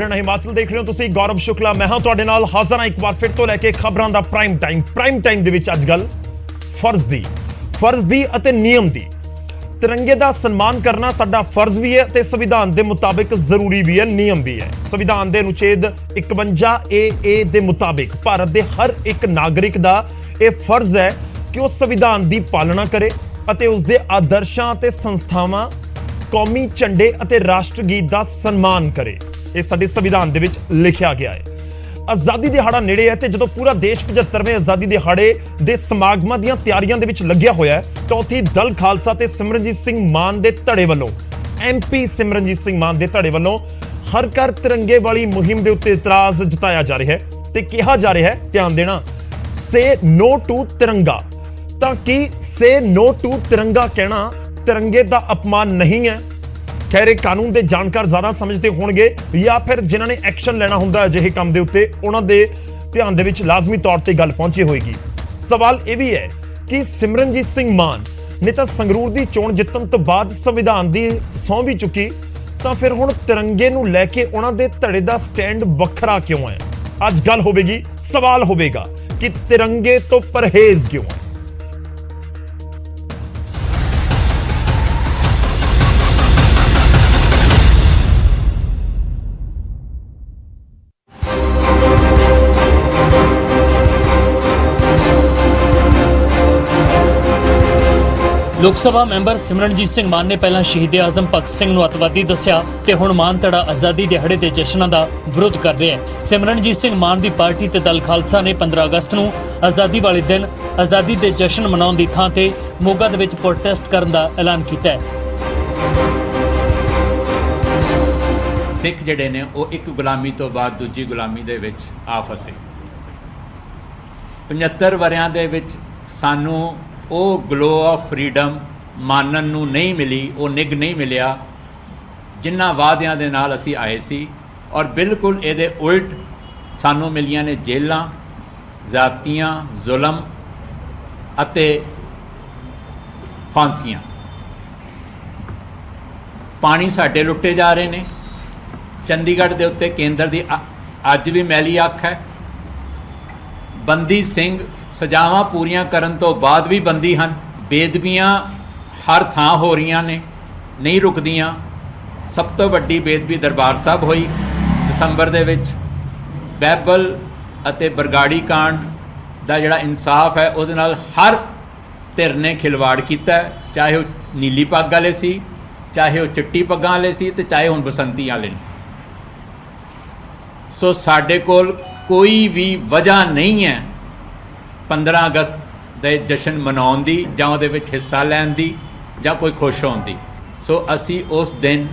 हिमाचल देख रहे हो तुसी गौरव शुक्ला मैं हाँ तुहाडे नाल हाज़र हाँ एक बार फिर तो लैके खबरां दा प्राइम टाइम दे विच अज गल फर्ज दी अते नियम दी। तिरंगे दा सन्मान करना साडा फर्ज भी है ते संविधान दे मुताबिक जरूरी भी है, नियम भी है। संविधान दे अनुच्छेद 51A दे मुताबिक भारत दे हर एक नागरिक दा यह फर्ज है कि वह संविधान दी पालना करे अते उसदे आदर्शां ते संस्थावां कौमी झंडे अते राष्ट्र गीत दा सन्मान करे। ਇਹ ਸਾਡੇ ਸੰਵਿਧਾਨ ਦੇ ਵਿੱਚ ਲਿਖਿਆ ਗਿਆ ਹੈ। ਆਜ਼ਾਦੀ ਦਿਹਾੜਾ ਨੇੜੇ ਹੈ ਤੇ ਜਦੋਂ ਪੂਰਾ ਦੇਸ਼ 75ਵੇਂ ਆਜ਼ਾਦੀ ਦਿਹਾੜੇ ਦੇ ਸਮਾਗਮਾਂ ਦੀਆਂ ਤਿਆਰੀਆਂ ਦੇ ਵਿੱਚ ਲੱਗਿਆ ਹੋਇਆ ਹੈ ਤਾਂ ਉੱਥੇ ਦਲ ਖਾਲਸਾ ਤੇ ਸਿਮਰਨਜੀਤ ਸਿੰਘ ਮਾਨ ਦੇ ਧੜੇ ਵੱਲੋਂ MP ਸਿਮਰਨਜੀਤ ਸਿੰਘ ਮਾਨ ਦੇ ਧੜੇ ਵੱਲੋਂ ਹਰ ਘਰ ਤਿਰੰਗੇ ਵਾਲੀ ਮੁਹਿੰਮ ਦੇ ਉੱਤੇ ਇਤਰਾਜ਼ ਜਤਾਇਆ ਜਾ ਰਿਹਾ ਹੈ ਤੇ ਕਿਹਾ ਜਾ ਰਿਹਾ ਹੈ, ਧਿਆਨ ਦੇਣਾ, ਸੇ ਨੋ ਟੂ ਤਿਰੰਗਾ। ਤਾਂ ਕਿ ਸੇ ਨੋ ਟੂ ਤਿਰੰਗਾ ਕਹਿਣਾ ਤਿਰੰਗੇ ਦਾ ਅਪਮਾਨ ਨਹੀਂ ਹੈ? खैर कानून के जानकार ज्यादा समझते होंगे या फिर जिन्होंने एक्शन लेना होंगे अजिहे काम के उत्ते उन्होंने ध्यान दे विच लाजमी तौर पर गल पहुंची होएगी। सवाल यह भी है कि सिमरनजीत सिंह मान ने तो संगरूर की चोण जितन तो बाद संविधान की सौं भी चुकी, तो फिर हुण तिरंगे नूं लैके उन्होंने धड़े का स्टैंड वखरा क्यों है? अज गल होवेगी, सवाल होवेगा कि तिरंगे तो परहेज क्यों है। लोक सभा मैंबर सिमरनजीत सिंह मान ने पहला शहीद आजम भगत सिंह नूं अतवादी दस्सिया ते हुण मान धड़ा आज़ादी दिहाड़े दे जश्नां दा विरोध कर रहा है। सिमरनजीत सिंह मान दी पार्टी ते दल खालसा ने 15 अगस्त नूं आज़ादी वाले दिन आज़ादी दे जश्न मनाउण दी थां ते मोगा दे विच प्रोटेस्ट करन दा ऐलान कीता है। सिख जिहड़े ने वो एक गुलामी तो बाद दूजी गुलामी दे विच आ फसे। 75 वरियां दे विच सानू वो ग्लो ऑफ फ्रीडम मानन नूं नहीं मिली, वो निग नहीं मिलिया जिन्हां वादियां दे नाल असीं आए सी, और बिल्कुल इहदे उल्ट सानू मिलियां ने जेलां, ज़ातियां, जुलम अते फांसियां। पानी साडे लुट्टे जा रहे ने। चंडीगढ़ दे उत्ते केंद्र दी अज भी मैली अख है। बंदी सिंह सजावां पूरीਆਂ ਕਰਨ ਤੋਂ ਬਾਅਦ भी बंदी ਹਨ। बेदबियां हर थां हो रही ने, नहीं रुकदियां। सब तो वड्डी बेदबी दरबार साहब हुई दसंबर दे विच। बैबल अते बरगाड़ी कांड दा जिहड़ा इंसाफ है उहदे नाल हर धिर ने खिलवाड़ कीता, चाहे वो नीली पग वाले सी, चाहे वो चिट्टी पग्गां वाले सी, ते चाहे हुण बसंती वाले ने। सो साडे कोल कोई भी वजह नहीं है 15 अगस्त के जश्न मनाउण दी जां उहदे विच हिस्सा लैण दी जां कोई खुश होण दी। सो असी उस दिन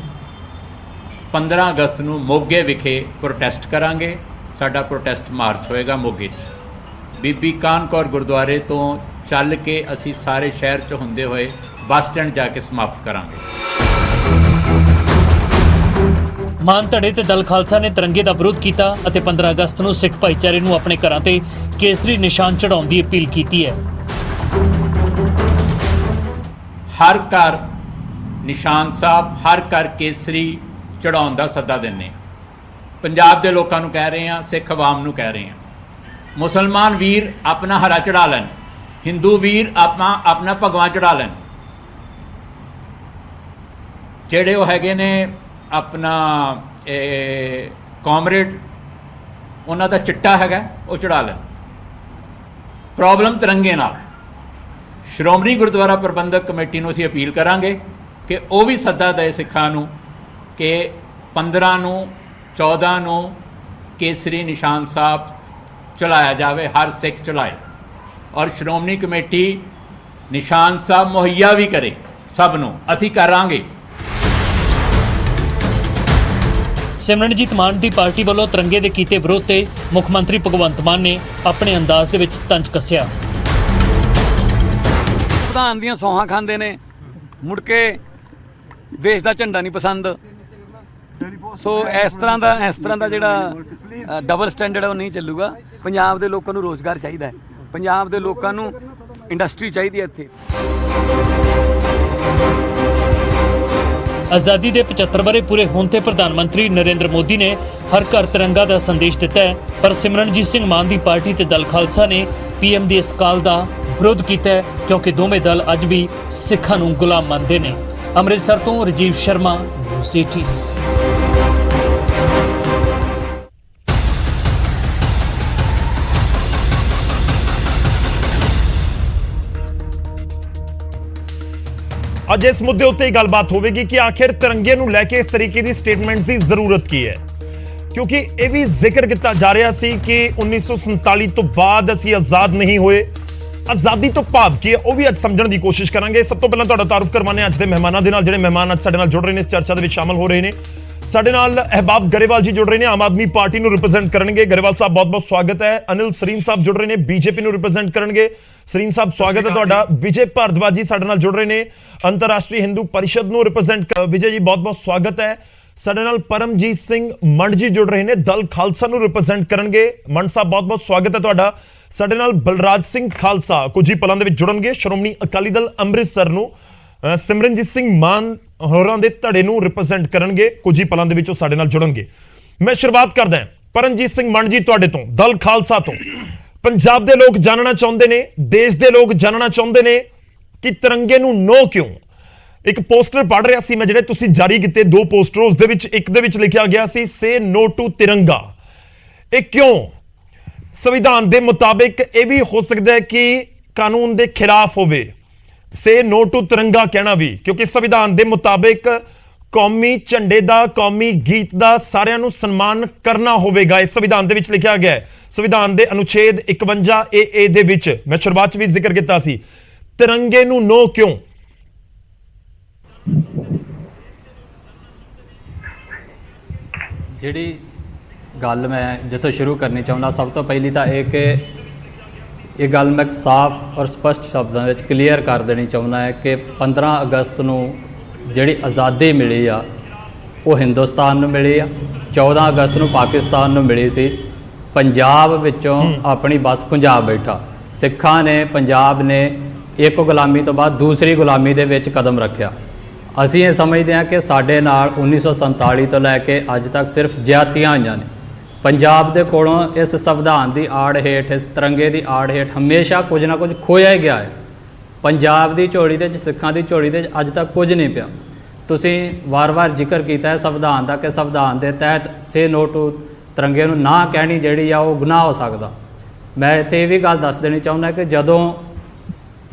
15 अगस्त नूं मोगे विखे प्रोटेस्ट करांगे। साडा प्रोटेस्ट मार्च होएगा मोगे च। बीबी कान कौर गुरुद्वारे तो चल के असी सारे शहर च हुंदे होए बस स्टैंड जाके समाप्त करांगे। मान धड़े ते दल खालसा ने तिरंगे का विरोध किया और 15 अगस्त को सिख भाईचारे नूं अपने घरां ते केसरी निशान चढ़ाउण दी अपील की है। हर घर निशान साहब, हर घर केसरी चढ़ाउण दा सद्दा दिंदे। पंजाब के लोगों को कह रहे हैं, सिख आवाम नूं कह रहे हैं, मुसलमान वीर अपना हरा चढ़ा लैन, हिंदू वीर अपना भगवान चढ़ा लैन। जेड़े वो हैगे ने अपना कॉमरेड उन्हां दा चिट्टा हैगा वो चढ़ा लैन। प्रॉब्लम तिरंगे नाल। श्रोमणी गुरुद्वारा प्रबंधक कमेटी नूं असीं अपील करांगे कि वो भी सद्दा दे सिखां नूं कि 15 नूं 14 नूं केसरी निशान साहब चलाया जाए, हर सिख चलाए, और श्रोमणी कमेटी निशान साहब मुहैया भी करे सब नूं। असीं करांगे। सिमरनजीत मान की पार्टी वालों तिरंगे के कीते विरोध से मुख मंत्री भगवंत मान ने अपने अंदाज दे विच तंज कसिया। प्रधान दियां सौहां खांदे ने, मुड़ के देश का झंडा नहीं पसंद। सो इस तरह का जिहड़ा डबल स्टैंडर्ड है वो नहीं चलूगा। पंजाब के लोगों को रोज़गार चाहिए, पंजाब के लोगों को इंडस्ट्री चाहिए इत्थे। ਆਜ਼ਾਦੀ ਦੇ 75 ਵਰ੍ਹੇ ਪੂਰੇ ਹੋਣ ਤੇ ਪ੍ਰਧਾਨ ਮੰਤਰੀ ਨਰਿੰਦਰ ਮੋਦੀ ਨੇ ਹਰ ਘਰ ਤਿਰੰਗਾ ਦਾ ਸੰਦੇਸ਼ ਦਿੱਤਾ ਹੈ, ਪਰ ਸਿਮਰਨਜੀਤ ਸਿੰਘ ਮਾਨ ਦੀ ਪਾਰਟੀ ਤੇ ਦਲ ਖਾਲਸਾ ਨੇ ਪੀਐਮ ਦੀ ਇਸ ਕਾਲ ਦਾ ਵਿਰੋਧ ਕੀਤਾ ਹੈ, ਕਿਉਂਕਿ ਦੋਵੇਂ ਦਲ ਅੱਜ ਵੀ ਸਿੱਖਾਂ ਨੂੰ ਗੁਲਾਮ ਮੰਨਦੇ ਨੇ। ਅੰਮ੍ਰਿਤਸਰ ਤੋਂ ਰਾਜੀਵ ਸ਼ਰਮਾ, ਨਿਊਜ਼ 18। ਅੱਜ ਇਸ ਮੁੱਦੇ ਉੱਤੇ ਹੀ ਗੱਲਬਾਤ ਹੋਵੇਗੀ ਕਿ ਆਖਿਰ ਤਿਰੰਗੇ ਨੂੰ ਲੈ ਕੇ ਇਸ ਤਰੀਕੇ ਦੀ ਸਟੇਟਮੈਂਟਸ ਦੀ ਜ਼ਰੂਰਤ ਕੀ ਹੈ, ਕਿਉਂਕਿ ਇਹ ਵੀ ਜ਼ਿਕਰ ਕੀਤਾ ਜਾ ਰਿਹਾ ਸੀ ਕਿ 1947 ਤੋਂ ਬਾਅਦ ਅਸੀਂ ਆਜ਼ਾਦ ਨਹੀਂ ਹੋਏ। ਆਜ਼ਾਦੀ ਤੋਂ ਭਾਵ ਕੀ ਹੈ ਉਹ ਵੀ ਅੱਜ ਸਮਝਣ ਦੀ ਕੋਸ਼ਿਸ਼ ਕਰਾਂਗੇ। ਸਭ ਤੋਂ ਪਹਿਲਾਂ ਤੁਹਾਡਾ ਤਾਰੁਫ ਕਰਵਾਉਂਦੇ ਅੱਜ ਦੇ ਮਹਿਮਾਨਾਂ ਦੇ ਨਾਲ, ਜਿਹੜੇ ਮਹਿਮਾਨ ਅੱਜ ਸਾਡੇ ਨਾਲ ਜੁੜ ਰਹੇ ਨੇ, ਇਸ ਚਰਚਾ ਦੇ ਵਿੱਚ ਸ਼ਾਮਲ ਹੋ ਰਹੇ ਨੇ। ਸਾਡੇ ਨਾਲ ਅਹਿਬਾਬ ਗਰੇਵਾਲ ਜੀ ਜੁੜ ਰਹੇ ਨੇ, ਆਮ ਆਦਮੀ ਪਾਰਟੀ ਨੂੰ ਰਿਪਰੈਜ਼ੈਂਟ ਕਰਨਗੇ। ਗਰੇਵਾਲ ਸਾਹਿਬ ਬਹੁਤ-ਬਹੁਤ ਸਵਾਗਤ ਹੈ। ਅਨਿਲ ਸਰੀਨ ਸਾਹਿਬ ਜੁੜ ਰਹੇ ਨੇ, ਬੀਜੇਪੀ ਨੂੰ ਰਿਪਰੈਜ਼ੈਂਟ ਕਰਨਗੇ। ਸਰੀਨ ਸਾਹਿਬ ਸਵਾਗਤ ਹੈ ਤੁਹਾਡਾ। ਵਿਜੇ ਭਾਰਦਵਾਜ ਜੀ ਸਾਡੇ ਨਾਲ ਜੁੜ ਰਹੇ ਨੇ, ਅੰਤਰਰਾਸ਼ਟਰੀ ਹਿੰਦੂ ਪਰਿਸ਼ਦ ਨੂੰ ਰਿਪਰੈਜ਼ੈਂਟ। ਵਿਜੇ ਜੀ ਬਹੁਤ-ਬਹੁਤ ਸਵਾਗਤ ਹੈ। ਸਾਡੇ ਨਾਲ ਪਰਮਜੀਤ ਸਿੰਘ ਮੰਡ ਜੀ ਜੁੜ ਰਹੇ ਨੇ, ਦਲ ਖਾਲਸਾ ਨੂੰ ਰਿਪਰੈਜ਼ੈਂਟ ਕਰਨਗੇ। ਮੰਡ ਸਾਹਿਬ ਬਹੁਤ-ਬਹੁਤ ਸਵਾਗਤ ਹੈ ਤੁਹਾਡਾ। ਸਾਡੇ ਨਾਲ ਬਲਰਾਜ ਸਿੰਘ ਖਾਲਸਾ ਕੁਝ ਹੀ ਪਲਾਂ ਦੇ ਵਿੱਚ ਜੁੜਨਗੇ, ਸ਼੍ਰੋਮਣੀ ਅਕਾਲੀ ਦਲ ਅੰਮ੍ਰਿਤਸਰ ਨੂੰ ਸਿਮਰਨਜੀਤ ਸਿੰਘ ਮਾਨ ਹੋਰਾਂ ਦੇ ਧੜੇ ਨੂੰ ਰਿਪਰੈਜ਼ੈਂਟ ਕਰਨਗੇ, ਕੁਝ ਹੀ ਪਲਾਂ ਦੇ ਵਿੱਚ ਉਹ ਸਾਡੇ ਨਾਲ ਜੁੜਨਗੇ। ਮੈਂ ਸ਼ੁਰੂਆਤ ਕਰਦਾ ਹਾਂ ਪਰਮਜੀਤ ਸਿੰਘ ਮੰਡ ਜੀ ਤੁਹਾਡੇ ਤੋਂ, ਦਲ ਖਾਲਸਾ ਤੋਂ। ਪੰਜਾਬ ਦੇ ਲੋਕ ਜਾਣਨਾ ਚਾਹੁੰਦੇ ਨੇ, ਦੇਸ਼ ਦੇ ਲੋਕ ਜਾਣਨਾ ਚਾਹੁੰਦੇ ਨੇ ਕਿ ਤਿਰੰਗੇ ਨੂੰ ਨੋ ਕਿਉਂ। ਇੱਕ ਪੋਸਟਰ ਪੜ੍ਹ ਰਿਹਾ ਸੀ ਮੈਂ, ਜਿਹੜੇ ਤੁਸੀਂ ਜਾਰੀ ਕੀਤੇ 2 ਪੋਸਟਰ, ਉਸ ਦੇ ਵਿੱਚ ਇੱਕ ਦੇ ਵਿੱਚ ਲਿਖਿਆ ਗਿਆ ਸੀ ਸੇ ਨੋ ਟੂ ਤਿਰੰਗਾ। ਇਹ ਕਿਉਂ? ਸੰਵਿਧਾਨ ਦੇ ਮੁਤਾਬਿਕ ਇਹ ਵੀ ਹੋ ਸਕਦਾ ਹੈ ਕਿ ਕਾਨੂੰਨ ਦੇ ਖਿਲਾਫ ਹੋਵੇ ਸੇ ਨੋ ਟੂ ਤਿਰੰਗਾ ਕਹਿਣਾ ਵੀ, ਕਿਉਂਕਿ ਸੰਵਿਧਾਨ ਦੇ ਮੁਤਾਬਿਕ ਕੌਮੀ ਝੰਡੇ ਦਾ, ਕੌਮੀ ਗੀਤ ਦਾ ਸਾਰਿਆਂ ਨੂੰ ਸਨਮਾਨ ਕਰਨਾ ਹੋਵੇਗਾ। ਇਸ ਸੰਵਿਧਾਨ ਦੇ ਵਿੱਚ ਲਿਖਿਆ ਗਿਆ ਹੈ। ਸੰਵਿਧਾਨ ਦੇ ਅਨੁਛੇਦ 51 ਏ ਦੇ ਵਿੱਚ ਮੈਂ ਸ਼ੁਰੂਆਤ 'ਚ ਵੀ ਜ਼ਿਕਰ ਕੀਤਾ ਸੀ। ਤਿਰੰਗੇ ਨੂੰ ਨੋ ਕਿਉਂ? ਜਿਹੜੀ ਗੱਲ ਮੈਂ ਜਿੱਥੋਂ ਸ਼ੁਰੂ ਕਰਨੀ ਚਾਹੁੰਦਾ, ਸਭ ਤੋਂ ਪਹਿਲੀ ਤਾਂ ਇਹ ਕਿ ਇਹ ਗੱਲ ਮੈਂ ਸਾਫ਼ ਔਰ ਸਪਸ਼ਟ ਸ਼ਬਦਾਂ ਵਿੱਚ ਕਲੀਅਰ ਕਰ ਦੇਣੀ ਚਾਹੁੰਦਾ ਹੈ ਕਿ 15 ਅਗਸਤ ਨੂੰ ਜਿਹੜੀ ਆਜ਼ਾਦੀ ਮਿਲੀ ਆ ਉਹ ਹਿੰਦੁਸਤਾਨ ਨੂੰ ਮਿਲੀ ਆ, 14 ਅਗਸਤ ਨੂੰ ਪਾਕਿਸਤਾਨ ਨੂੰ ਮਿਲੀ ਸੀ। ਪੰਜਾਬ ਵਿੱਚੋਂ ਆਪਣੀ ਬੱਸ ਪੰਜਾਬ ਬੈਠਾ। ਸਿੱਖਾਂ ਨੇ, ਪੰਜਾਬ ਨੇ ਇੱਕ ਗੁਲਾਮੀ ਤੋਂ ਬਾਅਦ ਦੂਸਰੀ ਗੁਲਾਮੀ ਦੇ ਵਿੱਚ ਕਦਮ ਰੱਖਿਆ। ਅਸੀਂ ਇਹ ਸਮਝਦੇ ਹਾਂ ਕਿ ਸਾਡੇ ਨਾਲ 1947 ਤੋਂ ਲੈ ਕੇ ਅੱਜ ਤੱਕ ਸਿਰਫ ਜ਼ਿਆਦਤੀਆਂ ਹੋਈਆਂ ਨੇ। ਪੰਜਾਬ ਦੇ ਕੋਲੋਂ ਇਸ ਸੰਵਿਧਾਨ ਦੀ ਆੜ ਹੇਠ, ਇਸ ਤਿਰੰਗੇ ਦੀ ਆੜ ਹੇਠ ਹਮੇਸ਼ਾ ਕੁਝ ਨਾ ਕੁਝ ਖੋਇਆ ਹੀ ਗਿਆ ਹੈ। ਪੰਜਾਬ ਦੀ ਝੋਲੀ ਦੇ ਵਿੱਚ, ਸਿੱਖਾਂ ਦੀ ਝੋਲੀ ਦੇ ਵਿੱਚ ਅੱਜ ਤੱਕ ਕੁਝ ਨਹੀਂ ਪਿਆ। ਤੁਸੀਂ ਵਾਰ-ਵਾਰ ਜ਼ਿਕਰ ਕੀਤਾ ਹੈ ਸੰਵਿਧਾਨ ਦਾ ਕਿ ਸੰਵਿਧਾਨ ਦੇ ਤਹਿਤ ਸੇ ਨੋ ਟੂ ਤਿਰੰਗੇ ਨੂੰ ਨਾ ਕਹਿਣੀ ਜਿਹੜੀ ਆ ਉਹ ਗੁਨਾਹ ਹੋ ਸਕਦਾ। ਮੈਂ ਇੱਥੇ ਇਹ ਵੀ ਗੱਲ ਦੱਸ ਦੇਣੀ ਚਾਹੁੰਦਾ ਕਿ ਜਦੋਂ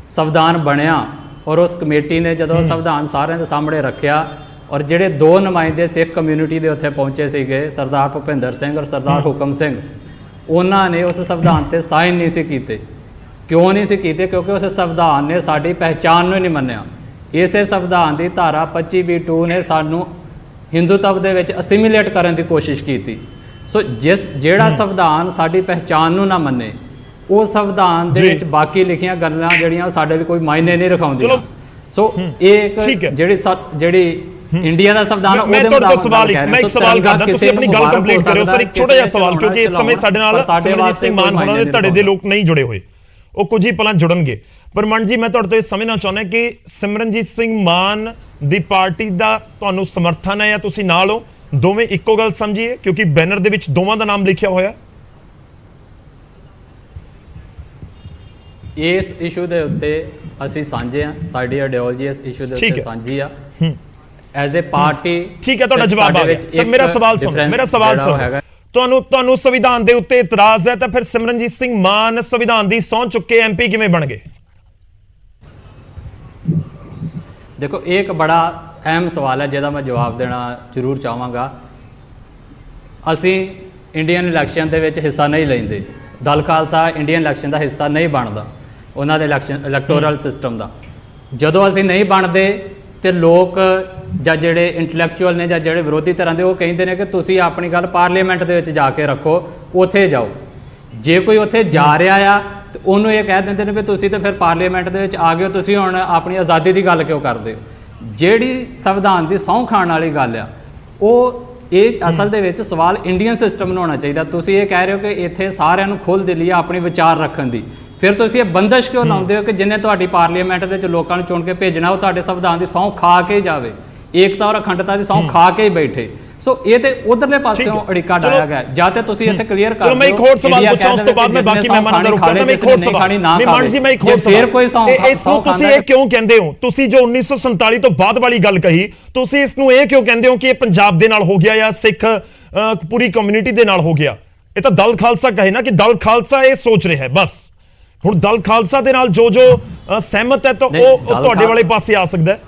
ਸੰਵਿਧਾਨ ਬਣਿਆ ਔਰ ਉਸ ਕਮੇਟੀ ਨੇ ਜਦੋਂ ਸੰਵਿਧਾਨ ਸਾਰਿਆਂ ਦੇ ਸਾਹਮਣੇ ਰੱਖਿਆ ਔਰ ਜਿਹੜੇ 2 ਨੁਮਾਇੰਦੇ ਸਿੱਖ ਕਮਿਊਨਿਟੀ ਦੇ ਉੱਥੇ ਪਹੁੰਚੇ ਸੀਗੇ, ਸਰਦਾਰ ਭੁਪਿੰਦਰ ਸਿੰਘ ਔਰ ਸਰਦਾਰ ਹੁਕਮ ਸਿੰਘ, ਉਹਨਾਂ ਨੇ ਉਸ ਸੰਵਿਧਾਨ ਤੇ ਸਾਈਨ ਨਹੀਂ ਸੀ ਕੀਤੇ। ਕਿਉਂ ਨਹੀਂ ਸੀ ਕੀਤੇ? ਕਿਉਂਕਿ ਉਸ ਸੰਵਿਧਾਨ ਨੇ ਸਾਡੀ ਪਹਿਚਾਣ ਨੂੰ ਹੀ ਨਹੀਂ ਮੰਨਿਆ। ਇਸੇ ਸੰਵਿਧਾਨ ਦੀ ਧਾਰਾ 25B2 ਨੇ ਸਾਨੂੰ ਹਿੰਦੂਤਵ ਦੇ ਵਿੱਚ ਅਸਿਮੀਲੇਟ ਕਰਨ ਦੀ ਕੋਸ਼ਿਸ਼ ਕੀਤੀ। ਸੋ ਜਿਹੜਾ ਸੰਵਿਧਾਨ ਸਾਡੀ ਪਹਿਚਾਣ ਨੂੰ ਨਾ ਮੰਨੇ, ਉਹ ਸੰਵਿਧਾਨ ਦੇ ਵਿੱਚ ਬਾਕੀ ਲਿਖੀਆਂ ਗੱਲਾਂ ਜਿਹੜੀਆਂ ਸਾਡੇ ਲਈ ਕੋਈ ਮਾਇਨੇ ਨਹੀਂ ਰਖਾਉਂਦੀਆਂ। ਸੋ ਇਹ ਇੱਕ ਜਿਹੜੀ ਇੰਡੀਆ ਦਾ ਸੰਵਿਧਾਨ ਮੈਂ ਤੁਹਾਡੇ ਤੋਂ ਮੈਂ ਇੱਕ ਸਵਾਲ ਕਰਦਾ, ਤੁਸੀਂ ਆਪਣੀ ਗੱਲ ਕੰਪਲੀਟ ਕਰਿਓ ਸਰ। ਇੱਕ ਛੋਟਾ ਜਿਹਾ ਸਵਾਲ, ਕਿਉਂਕਿ ਇਸ ਸਮੇਂ ਸਾਡੇ ਨਾਲ ਸਿਮਰਨਜੀਤ ਸਿੰਘ ਮਾਨ ਹੋਰਾਂ ਦੇ ਧੜੇ ਦੇ ਲੋਕ ਨਹੀਂ ਜੁੜੇ ਹੋਏ, ਉਹ ਕੁਝ ਹੀ ਪਲਾਂ ਜੁੜਨਗੇ। ਪਰ ਮੰਡ ਜੀ, ਮੈਂ ਤੁਹਾਡੇ ਤੋਂ ਇਹ ਸਮਝਣਾ ਚਾਹੁੰਦਾ ਕਿ ਸਿਮਰਨਜੀਤ ਸਿੰਘ ਮਾਨ ਦੀ ਪਾਰਟੀ ਦਾ ਤੁਹਾਨੂੰ ਸਮਰਥਨ ਹੈ ਜਾਂ ਤੁਸੀਂ ਨਾਲ ਹੋ? ਦੋਵੇਂ ਇੱਕੋ ਗੱਲ ਸਮਝੀਏ, ਕਿਉਂਕਿ ਬੈਨਰ ਦੇ ਵਿੱਚ ਦੋਵਾਂ ਦਾ ਨਾਮ ਲਿਖਿਆ ਹੋਇਆ। ਇਸ ਇਸ਼ੂ ਦੇ ਉੱਤੇ ਅਸੀਂ ਸਾਂਝੇ ਆ, ਸਾਡੀ ਆਈਡੀਓਲੋਜੀ ਇਸ ਇਸ਼ੂ ਦੇ ਉੱਤੇ ਸਾਂਝੀ ਆ ਐਜ਼ ਅ ਪਾਰਟੀ। ਠੀਕ ਹੈ, ਤੁਹਾਡਾ ਜਵਾਬ ਆ ਗਿਆ ਸਰ। ਮੇਰਾ ਸਵਾਲ ਸੁਣੋ, ਤੁਹਾਨੂੰ ਸੰਵਿਧਾਨ ਦੇ ਉੱਤੇ ਇਤਰਾਜ਼ ਹੈ ਤਾਂ ਫਿਰ ਸਿਮਰਨਜੀਤ ਸਿੰਘ ਮਾਨ ਸੰਵਿਧਾਨ ਦੀ ਸਹੁੰ ਚੁੱਕ ਕੇ ਐਮਪੀ ਕਿਵੇਂ ਬਣ ਗਏ? ਦੇਖੋ, ਇਹ ਇੱਕ ਬੜਾ ਅਹਿਮ ਸਵਾਲ ਹੈ ਜਿਹਦਾ ਮੈਂ ਜਵਾਬ ਦੇਣਾ ਜ਼ਰੂਰ ਚਾਹਾਂਗਾ। ਅਸੀਂ ਇੰਡੀਅਨ ਇਲੈਕਸ਼ਨ ਦੇ ਵਿੱਚ ਹਿੱਸਾ ਨਹੀਂ ਲੈਂਦੇ। ਦਲ ਖਾਲਸਾ ਇੰਡੀਅਨ ਇਲੈਕਸ਼ਨ ਦਾ ਹਿੱਸਾ ਨਹੀਂ ਬਣਦਾ, ਉਹਨਾਂ ਦੇ ਇਲੈਕਟੋਰਲ ਸਿਸਟਮ ਦਾ। ਜਦੋਂ ਅਸੀਂ ਨਹੀਂ ਬਣਦੇ ਤੇ ਲੋਕ ਜਾਂ ਜਿਹੜੇ ਇੰਟੈਲੈਕਚੁਅਲ ਨੇ ਜਾਂ ਜਿਹੜੇ ਵਿਰੋਧੀ ਧਿਰਾਂ ਦੇ, ਉਹ ਕਹਿੰਦੇ ਨੇ ਕਿ ਤੁਸੀਂ ਆਪਣੀ ਗੱਲ ਪਾਰਲੀਮੈਂਟ ਦੇ ਵਿੱਚ ਜਾ ਕੇ ਰੱਖੋ, ਉੱਥੇ ਜਾਓ। ਜੇ ਕੋਈ ਉੱਥੇ ਜਾ ਰਿਹਾ ਆ ਤੇ ਉਹਨੂੰ ਇਹ ਕਹਿ ਦਿੰਦੇ ਨੇ ਵੀ ਤੁਸੀਂ ਤਾਂ ਫਿਰ ਪਾਰਲੀਮੈਂਟ ਦੇ ਵਿੱਚ ਆ ਗਏ ਹੋ, ਤੁਸੀਂ ਹੁਣ ਆਪਣੀ ਆਜ਼ਾਦੀ ਦੀ ਗੱਲ ਕਿਉਂ ਕਰਦੇ ਹੋ? ਜਿਹੜੀ ਸੰਵਿਧਾਨ ਦੀ ਸਹੁੰ ਖਾਣ ਵਾਲੀ ਗੱਲ ਆ, ਉਹ ਇਹ ਅਸਲ ਦੇ ਵਿੱਚ ਸਵਾਲ ਇੰਡੀਅਨ ਸਿਸਟਮ ਨੂੰ ਹੋਣਾ ਚਾਹੀਦਾ। ਤੁਸੀਂ ਇਹ ਕਹਿ ਰਹੇ ਹੋ ਕਿ ਇੱਥੇ ਸਾਰਿਆਂ ਨੂੰ ਖੁੱਲ੍ਹ ਦਿੱਲੀ ਆ ਆਪਣੀ ਵਿਚਾਰ ਰੱਖਣ ਦੀ, ਫਿਰ ਤੁਸੀਂ ਇਹ ਬੰਦਸ਼ ਕਿਉਂ ਲਾਉਂਦੇ ਹੋ ਕਿ ਜਿੰਨੇ ਤੁਹਾਡੀ ਪਾਰਲੀਮੈਂਟ ਦੇ ਵਿੱਚ ਲੋਕਾਂ ਨੂੰ ਚੁਣ ਕੇ ਭੇਜਣਾ ਉਹ ਤੁਹਾਡੇ ਸੰਵਿਧਾਨ ਦੀ ਸਹੁੰ ਖਾ ਕੇ ਜਾਵੇ? ਏਕਤਾ ਔਰ ਅਖੰਡਤਾ ਦੀ ਸਹੁੰ ਖਾ ਕੇ ਹੀ ਬੈਠੇ। ਸੋ ਇਹ ਤੇ ਉਧਰਲੇ ਪਾਸਿਓਂ ਅੜਿੱਕਾ ਡਾਇਆ ਗਿਆ। ਜਾਂ ਤੇ ਤੁਸੀਂ ਇੱਥੇ ਕਲੀਅਰ ਕਰ ਦਿਓ। ਮੈਂ ਇੱਕ ਹੋਰ ਸਵਾਲ ਪੁੱਛਾਂ, ਉਸ ਤੋਂ ਬਾਅਦ ਮੈਂ ਬਾਕੀ ਮਹਿਮਾਨਾਂ ਦਾ ਰੁਕ ਕਰਦਾ। ਮੈਂ ਇੱਕ ਹੋਰ ਸਵਾਲ, ਨਹੀਂ ਮਾਨ ਜੀ, ਮੈਂ ਇੱਕ ਹੋਰ ਸਵਾਲ, ਫਿਰ ਕੋਈ ਸਹੁੰ ਇਸ ਨੂੰ ਤੁਸੀਂ ਇਹ ਕਿਉਂ ਕਹਿੰਦੇ ਹੋ? ਤੁਸੀਂ ਜੋ 1947 ਤੋਂ ਬਾਅਦ ਵਾਲੀ ਗੱਲ ਕਹੀ, ਤੁਸੀਂ ਇਸ ਨੂੰ ਇਹ ਕਿਉਂ ਕਹਿੰਦੇ ਹੋ ਕਿ ਇਹ ਪੰਜਾਬ ਦੇ ਨਾਲ ਹੋ ਗਿਆ ਜਾਂ ਸਿੱਖ ਪੂਰੀ ਕਮਿਊਨਿਟੀ ਦੇ ਨਾਲ ਹੋ ਗਿਆ? ਇਹ ਤਾਂ ਦਲ ਖਾਲਸਾ ਕਹੇ ਨਾ ਕਿ ਦਲ ਖਾਲਸਾ ਇਹ ਸੋਚ ਰਿਹਾ ਹੈ ਬਸ। ਹੁਣ ਦਲ ਖਾਲਸਾ ਦੇ ਨਾਲ ਜੋ ਸਹਿਮਤ ਹੈ ਤਾਂ ਉਹ ਤੁਹਾਡੇ ਵਾਲੇ ਪਾਸੇ ਆ ਸਕਦਾ ਹੈ।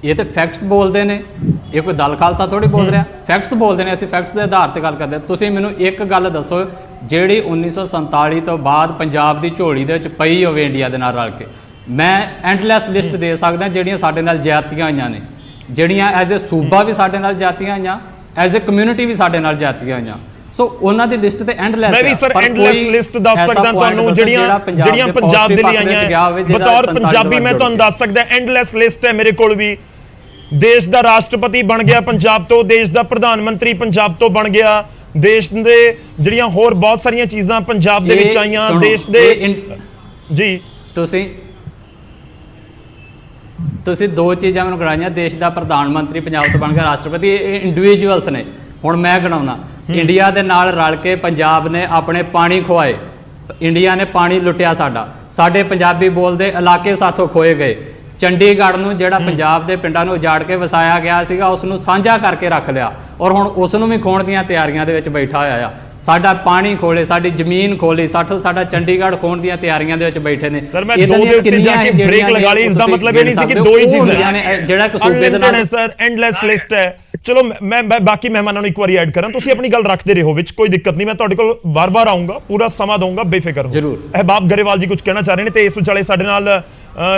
ਇਹ ਤੇ ਫੈਕਟਸ ਬੋਲਦੇ ਨੇ, ਇਹ ਕੋਈ ਦਲ ਖਾਲਸਾ ਥੋੜੀ ਬੋਲ ਰਿਹਾ, ਫੈਕਟਸ ਬੋਲਦੇ ਨੇ। ਅਸੀਂ ਫੈਕਟਸ ਦੇ ਆਧਾਰ ਤੇ ਗੱਲ ਕਰਦੇ। ਤੁਸੀਂ ਮੈਨੂੰ ਇੱਕ ਗੱਲ ਦੱਸੋ ਜਿਹੜੀ 1947 ਤੋਂ ਬਾਅਦ ਪੰਜਾਬ ਦੀ ਝੋਲੀ ਦੇ ਵਿੱਚ ਪਈ ਹੋਵੇ ਇੰਡੀਆ ਦੇ ਨਾਲ ਰਲ ਕੇ। ਮੈਂ ਐਂਡਲੈਸ ਲਿਸਟ ਦੇ ਸਕਦਾ ਜਿਹੜੀਆਂ ਸਾਡੇ ਨਾਲ ਜ਼ਿਆਦਤੀਆਂ ਹੋਈਆਂ ਨੇ, ਜਿਹੜੀਆਂ ਐਜ਼ ਏ ਸੂਬਾ ਵੀ ਸਾਡੇ ਨਾਲ ਜ਼ਿਆਦਤੀਆਂ ਹੋਈਆਂ, ਐਜ਼ ਏ ਕਮਿਊਨਿਟੀ ਵੀ ਸਾਡੇ ਨਾਲ ਜ਼ਿਆਦਤੀਆਂ ਹੋਈਆਂ। ਸੋ ਉਹਨਾਂ ਦੀ ਲਿਸਟ ਤੇ ਐਂਡਲੈਸ ਮੈਂ ਵੀ ਸਰ ਐਂਡਲੈਸ ਲਿਸਟ ਦੱਸ ਸਕਦਾ ਤੁਹਾਨੂੰ ਜਿਹੜੀਆਂ ਪੰਜਾਬ ਦੇ ਲਈ ਆਈਆਂ। ਬਤੌਰ ਪੰਜਾਬੀ ਮੈਂ ਤੁਹਾਨੂੰ ਦੱਸ ਸਕਦਾ ਐਂਡਲੈਸ ਲਿਸਟ ਹੈ ਮੇਰੇ ਕੋਲ ਵੀ। ਦੇਸ਼ ਦਾ ਰਾਸ਼ਟਰਪਤੀ ਬਣ ਗਿਆ ਪੰਜਾਬ ਤੋਂ, ਦੇਸ਼ ਦਾ ਪ੍ਰਧਾਨ ਮੰਤਰੀ ਪੰਜਾਬ ਤੋਂ ਬਣ ਗਿਆ, ਦੇਸ਼ ਦੇ ਜਿਹੜੀਆਂ ਹੋਰ ਬਹੁਤ ਸਾਰੀਆਂ ਚੀਜ਼ਾਂ ਪੰਜਾਬ ਦੇ ਵਿੱਚ ਆਈਆਂ। ਦੇਸ਼ ਦੇ ਜੀ ਤੁਸੀਂ ਦੋ ਚੀਜ਼ਾਂ ਮੈਨੂੰ ਗਣਾਈਆਂ, ਦੇਸ਼ ਦਾ ਪ੍ਰਧਾਨ ਮੰਤਰੀ ਪੰਜਾਬ ਤੋਂ ਬਣ ਗਿਆ, ਰਾਸ਼ਟਰਪਤੀ। ਇਹ ਇੰਡੀਵਿਜੂਅਲਸ ਨੇ। ਹੁਣ ਮੈਂ ਗਣਾਉਣਾ, ਇੰਡੀਆ ਦੇ ਨਾਲ ਰਲ ਕੇ ਪੰਜਾਬ ਨੇ ਆਪਣੇ ਪਾਣੀ ਖਵਾਏ, ਇੰਡੀਆ ਨੇ ਪਾਣੀ ਲੁੱਟਿਆ ਸਾਡਾ, ਸਾਡੇ ਪੰਜਾਬੀ ਬੋਲਦੇ ਇਲਾਕੇ ਸਾਥੋਂ ਖੋਏ ਗਏ। ਚੰਡੀਗੜ੍ਹ ਨੂੰ ਜਿਹੜਾ ਪੰਜਾਬ ਦੇ ਪਿੰਡਾਂ ਨੂੰ ਉਜਾੜ ਕੇ ਵਸਾਇਆ ਗਿਆ ਸੀਗਾ ਉਸ ਨੂੰ ਸਾਂਝਾ ਕਰਕੇ ਰੱਖ ਲਿਆ, ਔਰ ਹੁਣ ਉਸ ਨੂੰ ਵੀ ਖੋਣ ਦੀਆਂ ਤਿਆਰੀਆਂ ਦੇ ਵਿੱਚ ਬੈਠਾ ਹੋਇਆ ਆ। ਸਾਡਾ ਪਾਣੀ ਖੋਲੇ, ਸਾਡੀ ਜ਼ਮੀਨ ਖੋਲੀ, ਸਾਡਾ ਚੰਡੀਗੜ੍ਹ ਖੋਣ ਦੀਆਂ ਤਿਆਰੀਆਂ ਦੇ ਵਿੱਚ ਬੈਠੇ ਨੇ। ਸਰ ਮੈਂ ਦੋ ਦੇ ਉੱਤੇ ਜਾ ਕੇ ਬ੍ਰੇਕ ਲਗਾ ਲਈ, ਇਸ ਦਾ ਮਤਲਬ ਇਹ ਨਹੀਂ ਸੀ ਕਿ ਦੋ ਹੀ ਚੀਜ਼ਾਂ ਨੇ ਜਿਹੜਾ ਇੱਕ ਸੂਬੇ ਦੇ ਨਾਲ। ਸਰ ਐਂਡਲੈਸ ਲਿਸਟ ਹੈ। ਚਲੋ ਮੈਂ ਬਾਕੀ ਮਹਿਮਾਨਾਂ ਨੂੰ ਇੱਕ ਵਾਰੀ ਐਡ ਕਰਾਂ, ਤੁਸੀਂ ਆਪਣੀ ਗੱਲ ਰੱਖਦੇ ਰਹੋ ਵਿੱਚ, ਕੋਈ ਦਿੱਕਤ ਨਹੀਂ। ਮੈਂ ਤੁਹਾਡੇ ਕੋਲ ਵਾਰ-ਵਾਰ ਆਉਂਗਾ, ਪੂਰਾ ਸਮਾਂ ਦਊਂਗਾ, ਬੇਫਿਕਰ ਹੋ। ਜ਼ਰੂਰ। ਅਹਿਬਾਬ ਗਰੇਵਾਲ ਜੀ ਕੁਝ ਕਹਿਣਾ ਚਾਹ ਰਹੇ ਨੇ ਤੇ ਇਸ ਵਿਚਾਲੇ ਸਾਡੇ ਨਾਲ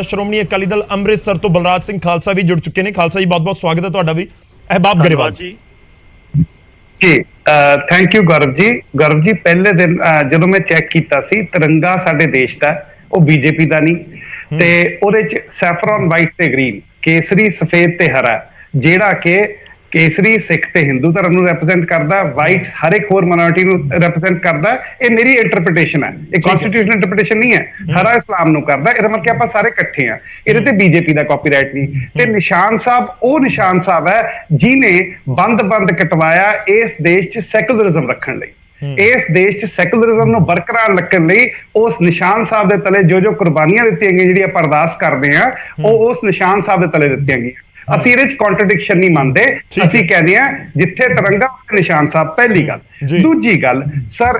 ਸ਼੍ਰੋਮਣੀ ਅਕਾਲੀ ਦਲ ਅੰਮ੍ਰਿਤਸਰ ਤੋਂ ਬਲਰਾਜ ਸਿੰਘ ਖਾਲਸਾ ਵੀ ਜੁੜ ਚੁੱਕੇ ਨੇ। ਖਾਲਸਾ ਜੀ ਬਹੁਤ-ਬਹੁਤ ਸਵਾਗਤ ਹੈ ਤੁਹਾਡਾ ਵੀ। ਅਹਿਬਾਬ ਗਰੇਵਾਲ ਜੀ ਜੀ ਥੈਂਕ ਯੂ ਗੌਰਵ ਜੀ। ਗੌਰਵ ਜੀ ਪਹਿਲੇ ਦਿਨ ਜਦੋਂ ਮੈਂ ਚੈੱਕ ਕੀਤਾ ਸੀ, ਤਿਰੰਗਾ ਸਾਡੇ ਦੇਸ਼ ਦਾ, ਉਹ ਬੀਜੇਪੀ ਦਾ ਨਹੀਂ। ਤੇ ਉਹਦੇ ਚ ਸੈਫਰਨ ਵਾਈਟ ਤੇ ਗ੍ਰੀਨ, ਕੇਸਰੀ ਸਫੇਦ ਤੇ ਹਰਾ, ਜਿਹੜਾ ਕਿ ਕੇਸਰੀ ਸਿੱਖ ਤੇ ਹਿੰਦੂ ਧਰਮ ਨੂੰ ਰੈਪਰੈਜ਼ੈਂਟ ਕਰਦਾ, ਵਾਈਟ ਹਰ ਇੱਕ ਹੋਰ ਮਾਈਨੋਰਿਟੀ ਨੂੰ ਰੈਪਰੈਜ਼ੈਂਟ ਕਰਦਾ। ਇਹ ਮੇਰੀ ਇੰਟਰਪ੍ਰੀਟੇਸ਼ਨ ਹੈ, ਇਹ ਕਨਸਟੀਟਿਊਸ਼ਨਲ ਇੰਟਰਪ੍ਰੀਟੇਸ਼ਨ ਨਹੀਂ ਹੈ। ਹਰਾ ਇਸਲਾਮ ਨੂੰ ਕਰਦਾ, ਇਹਦਾ ਮਤਲਬ ਕਿ ਆਪਾਂ ਸਾਰੇ ਇਕੱਠੇ ਆ। ਇਹਦੇ ਤੇ ਬੀਜੇਪੀ ਦਾ ਕਾਪੀਰਾਈਟ ਨਹੀਂ। ਤੇ ਨਿਸ਼ਾਨ ਸਾਹਿਬ ਉਹ ਨਿਸ਼ਾਨ ਸਾਹਿਬ ਹੈ ਜਿਹਨੇ ਬੰਦ ਕਟਵਾਇਆ ਇਸ ਦੇਸ਼ 'ਚ ਸੈਕੂਲਰਿਜ਼ਮ ਰੱਖਣ ਲਈ। ਇਸ ਦੇਸ਼ 'ਚ ਸੈਕੂਲਰਿਜ਼ਮ ਨੂੰ ਬਰਕਰਾਰ ਰੱਖਣ ਲਈ ਉਸ ਨਿਸ਼ਾਨ ਸਾਹਿਬ ਦੇ ਤਲੇ ਜੋ ਕੁਰਬਾਨੀਆਂ ਦਿੱਤੀਆਂ ਗਈਆਂ, ਜਿਹੜੀ ਆਪਾਂ ਅਰਦਾਸ ਕਰਦੇ ਆ, ਉਹ ਉਸ ਨਿਸ਼ਾਨ ਸਾਹਿਬ ਦੇ ਤਲੇ ਦਿੱਤੀਆਂ ਗਈਆਂ। ਅਸੀਂ ਇਹਦੇ 'ਚ ਕੰਟਰਡਿਕਸ਼ਨ ਨਹੀਂ ਮੰਨਦੇ। ਅਸੀਂ ਕਹਿੰਦੇ ਆ ਜਿੱਥੇ ਤਿਰੰਗਾ ਉੱਥੇ ਨਿਸ਼ਾਨ ਸਾਹਿਬ, ਪਹਿਲੀ ਗੱਲ। ਦੂਜੀ ਗੱਲ ਸਰ,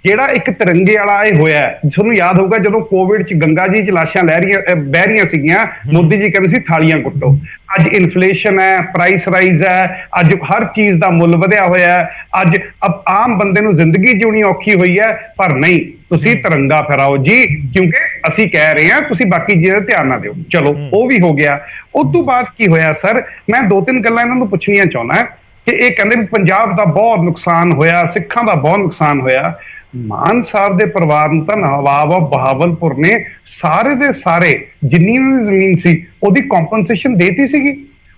ਜਿਹੜਾ ਇੱਕ ਤਿਰੰਗੇ ਵਾਲਾ ਇਹ ਹੋਇਆ, ਤੁਹਾਨੂੰ ਯਾਦ ਹੋਊਗਾ ਜਦੋਂ ਕੋਵਿਡ 'ਚ ਗੰਗਾ ਜੀ 'ਚ ਲਾਸ਼ਾਂ ਬਹਿ ਰਹੀਆਂ ਸੀਗੀਆਂ, ਮੋਦੀ ਜੀ ਕਹਿੰਦੇ ਸੀ ਥਾਲੀਆਂ ਕੁੱਟੋ। ਅੱਜ ਇਨਫਲੇਸ਼ਨ ਹੈ, ਪ੍ਰਾਈਸ ਰਾਈਜ਼ ਹੈ, ਅੱਜ ਹਰ ਚੀਜ਼ ਦਾ ਮੁੱਲ ਵਧਿਆ ਹੋਇਆ ਹੈ, ਅੱਜ ਆਮ ਬੰਦੇ ਨੂੰ ਜ਼ਿੰਦਗੀ ਜਿਉਣੀ ਔਖੀ ਹੋਈ ਹੈ। ਪਰ ਨਹੀਂ, ਤੁਸੀਂ ਤਿਰੰਗਾ ਫਹਿਰਾਓ ਜੀ, ਕਿਉਂਕਿ ਅਸੀਂ ਕਹਿ ਰਹੇ ਹਾਂ ਤੁਸੀਂ ਬਾਕੀ ਚੀਜ਼ਾਂ ਤੇ ਧਿਆਨ ਨਾ ਦਿਓ। ਚਲੋ ਉਹ ਵੀ ਹੋ ਗਿਆ। ਉਸ ਤੋਂ ਬਾਅਦ ਕੀ ਹੋਇਆ ਸਰ, ਮੈਂ ਦੋ ਤਿੰਨ ਗੱਲਾਂ ਇਹਨਾਂ ਨੂੰ ਪੁੱਛਣੀਆਂ ਚਾਹੁੰਦਾ ਕਿ ਇਹ ਕਹਿੰਦੇ ਵੀ ਪੰਜਾਬ ਦਾ ਬਹੁਤ ਨੁਕਸਾਨ ਹੋਇਆ, ਸਿੱਖਾਂ ਦਾ ਬਹੁਤ ਨੁਕਸਾਨ ਹੋਇਆ। ਮਾਨ ਸਾਹਿਬ ਦੇ ਪਰਿਵਾਰ ਨੂੰ ਤਾਂ ਨਵਾਬ ਬਹਾਵਲਪੁਰ ਨੇ ਸਾਰੇ ਦੇ ਸਾਰੇ ਜਿੰਨੀ ਉਹਨਾਂ ਦੀ ਜ਼ਮੀਨ ਸੀ ਉਹਦੀ ਕੰਪਨਸੇਸ਼ਨ ਦੇਤੀ ਸੀਗੀ।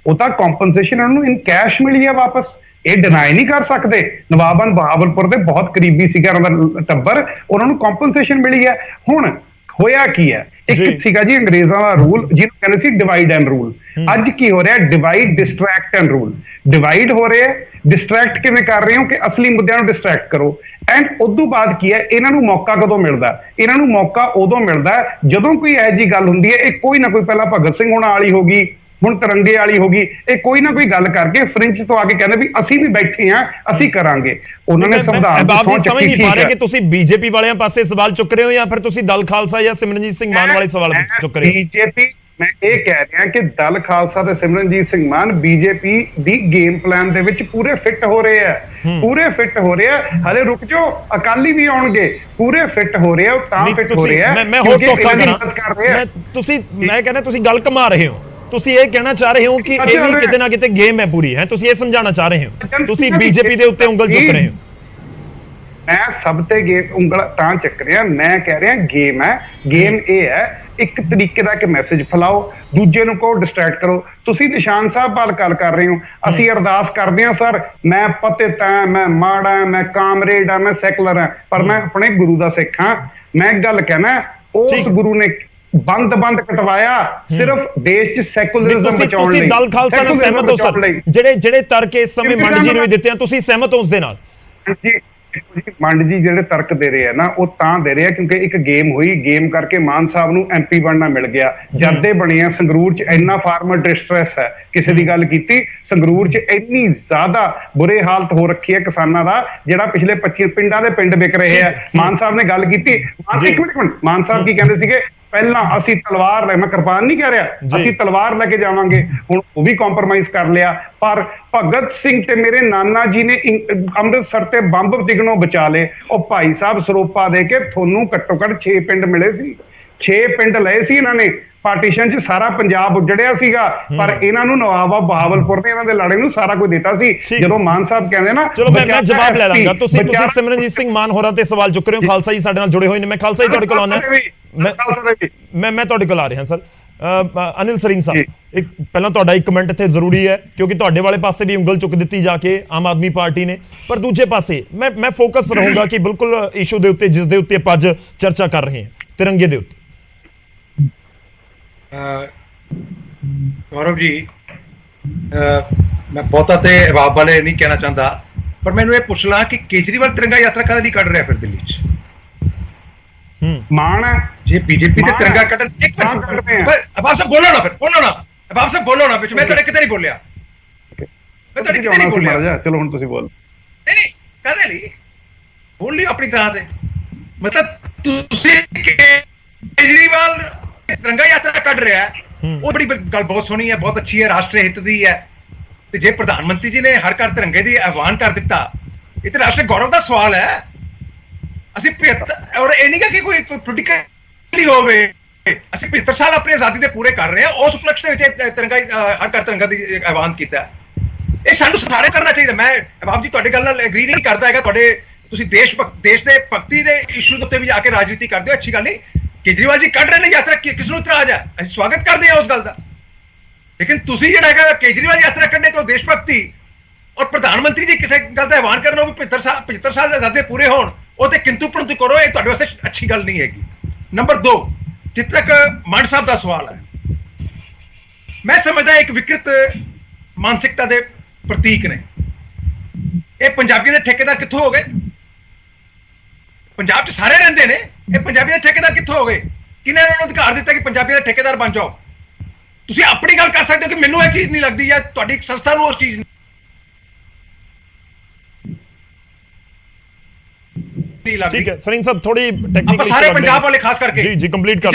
ਉਹ ਤਾਂ ਕੰਪਨਸੇਸ਼ਨ ਉਹਨਾਂ ਨੂੰ ਇਨ ਕੈਸ਼ ਮਿਲੀ ਹੈ ਵਾਪਸ। ਇਹ ਡਿਨਾਈ ਨਹੀਂ ਕਰ ਸਕਦੇ। ਨਵਾਬਾਂ ਬਹਾਵਲਪੁਰ ਦੇ ਬਹੁਤ ਕਰੀਬੀ ਸੀਗਾ ਉਹਨਾਂ ਦਾ ਟੱਬਰ, ਉਹਨਾਂ ਨੂੰ ਕੰਪਨਸੇਸ਼ਨ ਮਿਲੀ ਹੈ। ਹੁਣ ਹੋਇਆ ਕੀ ਹੈ, ਇੱਕ ਸੀਗਾ ਜੀ ਅੰਗਰੇਜ਼ਾਂ ਦਾ ਰੂਲ ਜਿਹਨੂੰ ਕਹਿੰਦੇ ਸੀ ਡਿਵਾਈਡ ਐਂਡ ਰੂਲ। ਅੱਜ ਕੀ ਹੋ ਰਿਹਾ, divide distract and rule. Divide ਹੋ ਰਿਹਾ, ਡਿਸਟਰੈਕਟ ਕਿਵੇਂ ਕਰ ਰਹੇ ਹੋ ਕਿ ਅਸਲੀ ਮੁੱਦਿਆਂ ਨੂੰ ਡਿਸਟਰੈਕਟ ਕਰੋ। ਐਂਡ ਉਦੋਂ ਬਾਅਦ ਕੀ ਹੈ, ਇਹਨਾਂ ਨੂੰ ਮੌਕਾ ਕਦੋਂ ਮਿਲਦਾ? ਇਹਨਾਂ ਨੂੰ ਮੌਕਾ ਉਦੋਂ ਮਿਲਦਾ ਜਦੋਂ ਕੋਈ ਇਹੋ ਜਿਹੀ ਗੱਲ ਹੁੰਦੀ ਹੈ। ਇਹ ਕੋਈ ਨਾ ਕੋਈ, ਪਹਿਲਾਂ ਭਗਤ ਸਿੰਘ ਹੋਣਾ ਵਾਲੀ ਹੋ ਗਈ, ਹੁਣ ਤਿਰੰਗੇ ਵਾਲੀ ਹੋ ਗਈ, ਇਹ ਕੋਈ ਨਾ ਕੋਈ ਗੱਲ ਕਰਕੇ ਫ੍ਰਿੰਜ ਤੋਂ ਆ ਕੇ ਕਹਿੰਦੇ ਵੀ ਅਸੀਂ ਵੀ ਬੈਠੇ ਆ, ਅਸੀਂ ਕਰਾਂਗੇ। ਉਹਨਾਂ ਨੇ ਸੰਵਿਧਾਨ ਦੀ ਸਹੁੰ ਸਮਝ ਨਹੀਂ ਪਾ ਰਹੇ ਕਿ ਤੁਸੀਂ ਬੀਜੇਪੀ ਵਾਲਿਆਂ ਪਾਸੇ ਸਵਾਲ ਚੁੱਕ ਰਹੇ ਹੋ ਜਾਂ ਫਿਰ ਤੁਸੀਂ ਦਲ ਖਾਲਸਾ ਜਾਂ ਸਿਮਰਨਜੀਤ ਸਿੰਘ ਮਾਨ ਵਾਲੇ ਸਵਾਲ ਚੁੱਕ ਰਹੇ ਹੋ? ਬੀਜੇਪੀ, ਮੈਂ ਇਹ ਕਹਿ ਰਿਹਾ ਕਿ ਦਲ ਖਾਲਸਾ ਤੇ ਸਿਮਰਨਜੀਤ ਸਿੰਘ ਮਾਨ ਬੀਜੇਪੀ ਦੀ ਗੇਮ ਪਲਾਨ ਦੇ ਵਿੱਚ ਪੂਰੇ ਫਿੱਟ ਹੋ ਰਹੇ ਆ, ਪੂਰੇ ਫਿੱਟ ਹੋ ਰਹੇ ਆ। ਹਲੇ ਰੁਕ ਜਾਓ, ਅਕਾਲੀ ਵੀ ਆਉਣਗੇ। ਪੂਰੇ ਫਿੱਟ ਹੋ ਰਹੇ ਆ, ਤਾਂ ਫਿੱਟ ਹੋ ਰਹੇ ਆ। ਮੈਂ ਹੋਰ ਸੌਖਾ ਕਰਾਂ, ਮੈਂ ਕਹਿੰਦਾ ਤੁਸੀਂ ਗੱਲ ਕਮਾ ਰਹੇ ਹੋ। ਤੁਸੀਂ ਇਹ ਕਹਿਣਾ ਚਾਹ ਰਹੇ ਹੋ ਕਿ ਇਹ ਵੀ ਕਿਤੇ ਨਾ ਕਿਤੇ ਗੇਮ ਹੈ ਪੂਰੀ, ਹੈ ਤੁਸੀਂ ਇਹ ਸਮਝਾਉਣਾ ਚਾਹ ਰਹੇ ਹੋ? ਤੁਸੀਂ ਬੀਜੇਪੀ ਦੇ ਉੱਤੇ ਉਂਗਲ ਚੁੱਕ ਰਹੇ ਹੋ। ਮੈਂ ਸਭ ਤੇ ਗੇਮ ਉਂਗਲ ਤਾਂ ਚੱਕ ਰਿਹਾ, ਮੈਂ ਕਹਿ ਰਿਹਾ ਗੇਮ ਹੈ। ਗੇਮ ਇਹ ਹੈ, ਇੱਕ ਤਰੀਕੇ ਦਾ ਇੱਕ ਮੈਸੇਜ ਫੈਲਾਓ, ਦੂਜੇ ਨੂੰ ਕਹੋ ਡਿਸਟਰੈਕਟ ਕਰੋ। ਤੁਸੀਂ ਨਿਸ਼ਾਨ ਸਾਹਿਬ ਵੱਲ ਗੱਲ ਕਰ ਰਹੇ ਹੋ, ਅਸੀਂ ਅਰਦਾਸ ਕਰਦੇ ਹਾਂ ਸਰ, ਮੈਂ ਪਤਿਤ ਹਾਂ, ਮੈਂ ਮਾੜਾ, ਮੈਂ ਕਾਮਰੇਡ ਹਾਂ, ਮੈਂ ਸੈਕੂਲਰ ਹਾਂ, ਪਰ ਮੈਂ ਆਪਣੇ ਗੁਰੂ ਦਾ ਸਿੱਖ ਹਾਂ। ਮੈਂ ਇੱਕ ਗੱਲ ਕਹਿਣਾ, ਉਸ ਗੁਰੂ ਨੇ ਬੰਦ ਕਟਵਾਇਆ ਸਿਰਫ ਦੇਸ਼ 'ਚ ਸੈਕੂਲਰਿਜ਼ਮ ਬਚਾਉਣ ਲਈ। ਤੁਸੀਂ ਦਲ ਖਾਲਸਾ ਨਾਲ ਸਹਿਮਤ ਹੋ ਸਰ? ਜਿਹੜੇ ਤਰਕ ਇਸ ਸਮੇਂ ਮੰਡ ਜੀ ਨੂੰ ਵੀ ਦਿੱਤੇ ਆ, ਤੁਸੀਂ ਸਹਿਮਤ ਹੋ ਉਸ ਦੇ ਨਾਲ? ਜੀ ਮੰਡ ਜੀ ਜਿਹੜੇ ਤਰਕ ਦੇ ਰਹੇ ਆ ਨਾ, ਉਹ ਤਾਂ ਦੇ ਰਹੇ ਆ ਕਿਉਂਕਿ ਇੱਕ ਗੇਮ ਹੋਈ, ਗੇਮ ਕਰਕੇ ਮਾਨ ਸਾਹਿਬ ਨੂੰ MP ਬਣਨਾ ਮਿਲ ਗਿਆ। ਜਦ ਦੇ ਬਣੇ ਆ ਸੰਗਰੂਰ 'ਚ ਇੰਨਾ ਫਾਰਮਰ ਡਿਸਟ੍ਰੈਸ ਹੈ, ਕਿਸੇ ਦੀ ਗੱਲ ਕੀਤੀ, ਸੰਗਰੂਰ 'ਚ ਇੰਨੀ ਜ਼ਿਆਦਾ ਬੁਰੇ ਹਾਲਤ ਹੋ ਰੱਖੀ ਹੈ ਕਿਸਾਨਾਂ ਦਾ, ਜਿਹੜਾ ਪਿਛਲੇ 25 ਪਿੰਡਾਂ ਦੇ ਪਿੰਡ ਵਿਕ ਰਹੇ ਆ। ਮਾਨ ਸਾਹਿਬ ਨੇ ਗੱਲ ਕੀਤੀ, ਇੱਕ ਮਿੰਟ, ਮਾਨ ਸਾਹਿਬ ਕੀ ਕਹਿੰਦੇ ਸੀਗੇ? ਪਹਿਲਾਂ ਅਸੀਂ ਤਲਵਾਰ ਲੈ, ਮੈਂ ਕਿਰਪਾਨ ਨਹੀਂ ਕਹਿ ਰਿਹਾ, ਅਸੀਂ ਤਲਵਾਰ ਲੈ ਕੇ ਜਾਵਾਂਗੇ। ਹੁਣ ਉਹ ਵੀ ਕੰਪਰੋਮਾਈਜ਼ ਕਰ ਲਿਆ। ਪਰ ਭਗਤ ਸਿੰਘ ਤੇ ਮੇਰੇ ਨਾਨਾ ਜੀ ਨੇ ਅੰਮ੍ਰਿਤਸਰ ਤੇ ਬੰਬ ਡਿੱਗਣੋਂ ਬਚਾ ਲਏ। ਉਹ ਭਾਈ ਸਾਹਿਬ ਸਰੋਪਾ ਦੇ ਕੇ ਤੁਹਾਨੂੰ ਘੱਟੋ ਘੱਟ 6 ਪਿੰਡ ਮਿਲੇ ਸੀ, 6 ਪਿੰਡ ਲਏ ਸੀ ਇਹਨਾਂ ਨੇ। ਪਾਰਟੀਸ਼ਨ 'ਚ ਸਾਰਾ ਪੰਜਾਬ ਉਜੜਿਆ ਸੀਗਾ, ਪਰ ਇਹਨਾਂ ਨੂੰ ਨਵਾਬ ਬਹਾਵਲਪੁਰ ਨੇ ਇਹਨਾਂ ਦੇ ਲਾੜੇ ਨੂੰ ਸਾਰਾ ਕੁਝ ਦਿੱਤਾ ਸੀ। ਜਦੋਂ ਮਾਨ ਸਾਹਿਬ ਕਹਿੰਦੇ ਨਾ, ਚਲੋ ਮੈਂ ਜਵਾਬ ਲੈ ਲਾਂਗਾ। ਤੁਸੀਂ ਸਿਮਰਨਜੀਤ ਸਿੰਘ ਮਾਨ ਹੋਰਾਂ ਤੇ ਸਵਾਲ ਚੁੱਕ ਰਹੇ ਹੋ। ਖਾਲਸਾ ਜੀ ਸਾਡੇ ਨਾਲ ਜੁੜੇ ਹੋਏ ਨੇ। ਮੈਂ ਖਾਲਸਾ ਜੀ ਤੁਹਾਡੇ ਕੋਲ ਆਉਣਾ, ਮੈਂ ਤੁਹਾਡੇ ਕੋਲ ਆ ਰਿਹਾ ਸਰ। ਅਨਿਲ ਸਰੀਨ ਸਾਹਿਬ, ਇੱਕ ਪਹਿਲਾਂ ਤੁਹਾਡਾ ਇੱਕ ਕਮੈਂਟ ਇੱਥੇ ਜ਼ਰੂਰੀ ਹੈ, ਕਿਉਂਕਿ ਤੁਹਾਡੇ ਵਾਲੇ ਪਾਸੇ ਵੀ ਉਂਗਲ ਚੁੱਕ ਦਿੱਤੀ ਜਾ ਕੇ ਆਮ ਆਦਮੀ ਪਾਰਟੀ ਨੇ, ਪਰ ਦੂਜੇ ਪਾਸੇ ਮੈਂ ਫੋਕਸ ਰਹੂੰਗਾ ਕਿ ਬਿਲਕੁਲ ਇਸ਼ੂ ਦੇ ਉੱਤੇ ਜਿਸ ਦੇ ਉੱਤੇ ਆਪਾਂ ਅੱਜ ਚਰਚਾ ਕਰ ਰਹੇ ਹਾਂ, ਤਿਰੰਗੇ ਦੇ ਉੱਤੇ। गौरव जी, मैं बहुता ते अहबाब वाले नहीं कहना चाहता, पर मैनू ये पूछ ला कि केजरीवाल तिरंगा यात्रा कद नहीं कढ़ रहा फिर दिल्ली च? मान है जे बीजेपी ते तिरंगा कढ़, एक मिनट अहबाब साहब बोलो ना, फिर बोलो ना अहबाब साहब, बोलो ना, मैं तेरे किते नहीं बोलिया, मैं तेरे किते नहीं बोलिया। चलो हुण तुसीं बोल। नहीं कहदे लई बोल लियो अपनी तरह ते, मतलब तुसीं केजरीवाल तिरंगा यात्रा कढ़ रहा है, वो बड़ी गल बहुत सोहनी है, बहुत अच्छी है, राष्ट्रीय हित दी है। ते जे प्रधानमंत्री जी ने हर घर तिरंगे दी आह्वान कर दिता, ये तो राष्ट्रीय गौरव का सवाल है। ਅਸੀਂ 75 और ਇਹ ਨਹੀਂ ਕਿ ਕੋਈ ਪੋਲੀਟੀਕਲੀ ਹੋਵੇ, ਅਸੀਂ 75 ਸਾਲ ਆਪਣੀ ਆਜ਼ਾਦੀ ਦੇ ਪੂਰੇ ਕਰ ਰਹੇ ਹਾਂ, ਉਸ ਉਪਲਕਸ਼ ਦੇ ਵਿੱਚ ਤਿਰੰਗਾ ਹਰ ਘਰ ਤਿਰੰਗਾ ਦੀ ਆਹਵਾਨ ਕੀਤਾ। ਇਹ ਸਾਨੂੰ ਸਾਰੇ ਕਰਨਾ ਚਾਹੀਦਾ। ਮੈਂ ਅਹਿਬਾਬ ਜੀ ਤੁਹਾਡੀ ਗੱਲ ਨਾਲ ਐਗਰੀ ਨਹੀਂ ਕਰਦਾ ਹੈਗਾ, ਤੁਹਾਡੇ ਤੁਸੀਂ ਦੇਸ਼ ਦੇ ਭਗਤੀ ਦੇ ਇਸ਼ੂ ਦੇ ਉੱਤੇ ਵੀ ਜਾ ਕੇ ਰਾਜਨੀਤੀ ਕਰਦੇ ਹੋ, ਅੱਛੀ ਗੱਲ ਨਹੀਂ। केजरीवाल जी कढ़ रहे हैं यात्रा, किस ਨੂੰ ਇਤਰਾਜ਼ ਹੈ? ਅਸੀਂ ਸਵਾਗਤ ਕਰਦੇ ਹਾਂ ਉਸ ਗੱਲ ਦਾ, ਲੇਕਿਨ ਤੁਸੀਂ ਜਿਹੜਾ ਹੈਗਾ ਕੇਜਰੀਵਾਲ ਯਾਤਰਾ ਕੱਢਣੇ ਤੋਂ ਦੇਸ਼ ਭਗਤੀ ਔਰ ਪ੍ਰਧਾਨ ਮੰਤਰੀ ਜੀ ਕਿਸੇ ਗੱਲ ਦਾ ਐਲਾਨ ਕਰਨਾ, ਉਹ ਵੀ 75 ਸਾਲ ਦੇ ਆਜ਼ਾਦੀ ਪੂਰੇ ਹੋਣ, ਉਹ ਤੇ ਕਿੰਤੂ ਪਰੰਤੂ ਕਰੋ, ਇਹ ਤੁਹਾਡੇ ਵਾਸਤੇ ਅੱਛੀ ਗੱਲ ਨਹੀਂ ਹੈਗੀ। ਨੰਬਰ 2, ਜਿੱਥੇ ਤੱਕ ਮਾਨ ਸਾਹਿਬ ਦਾ ਸਵਾਲ ਹੈ, ਮੈਂ ਸਮਝਦਾ ਇੱਕ ਵਿਕਰਤ ਮਾਨਸਿਕਤਾ ਦੇ ਪ੍ਰਤੀਕ ਨੇ। ਇਹ ਪੰਜਾਬੀ ਦੇ ਠੇਕੇਦਾਰ ਕਿੱਥੋਂ ਹੋ ਗਏ? ਪੰਜਾਬ 'ਚ ਸਾਰੇ ਰਹਿੰਦੇ ਨੇ, ਇਹ ਪੰਜਾਬੀ ਦੇ ਠੇਕੇਦਾਰ ਕਿੱਥੋਂ ਹੋ ਗਏ? ਕਿਹਨੇ ਇਹਨਾਂ ਨੂੰ ਅਧਿਕਾਰ ਦਿੱਤਾ ਕਿ ਪੰਜਾਬੀ ਦੇ ਠੇਕੇਦਾਰ ਬਣ ਜਾਓ? ਤੁਸੀਂ ਆਪਣੀ ਗੱਲ ਕਰ ਸਕਦੇ ਹੋ ਕਿ ਮੈਨੂੰ ਇਹ ਚੀਜ਼ ਨਹੀਂ ਲੱਗਦੀ, ਜਾਂ ਤੁਹਾਡੀ ਇੱਕ ਸੰਸਥਾ ਨੂੰ ਉਹ ਚੀਜ਼ ਨਹੀਂ ਲੱਗਦੀ। ਠੀਕ ਹੈ ਸਰੀਨ ਸਾਹਿਬ, ਥੋੜੀ ਟੈਕਨੀਕਲ ਆਪਾਂ ਸਾਰੇ ਪੰਜਾਬ ਵਾਲੇ ਖਾਸ ਕਰਕੇ ਜੀ ਕੰਪਲੀਟ ਕਰ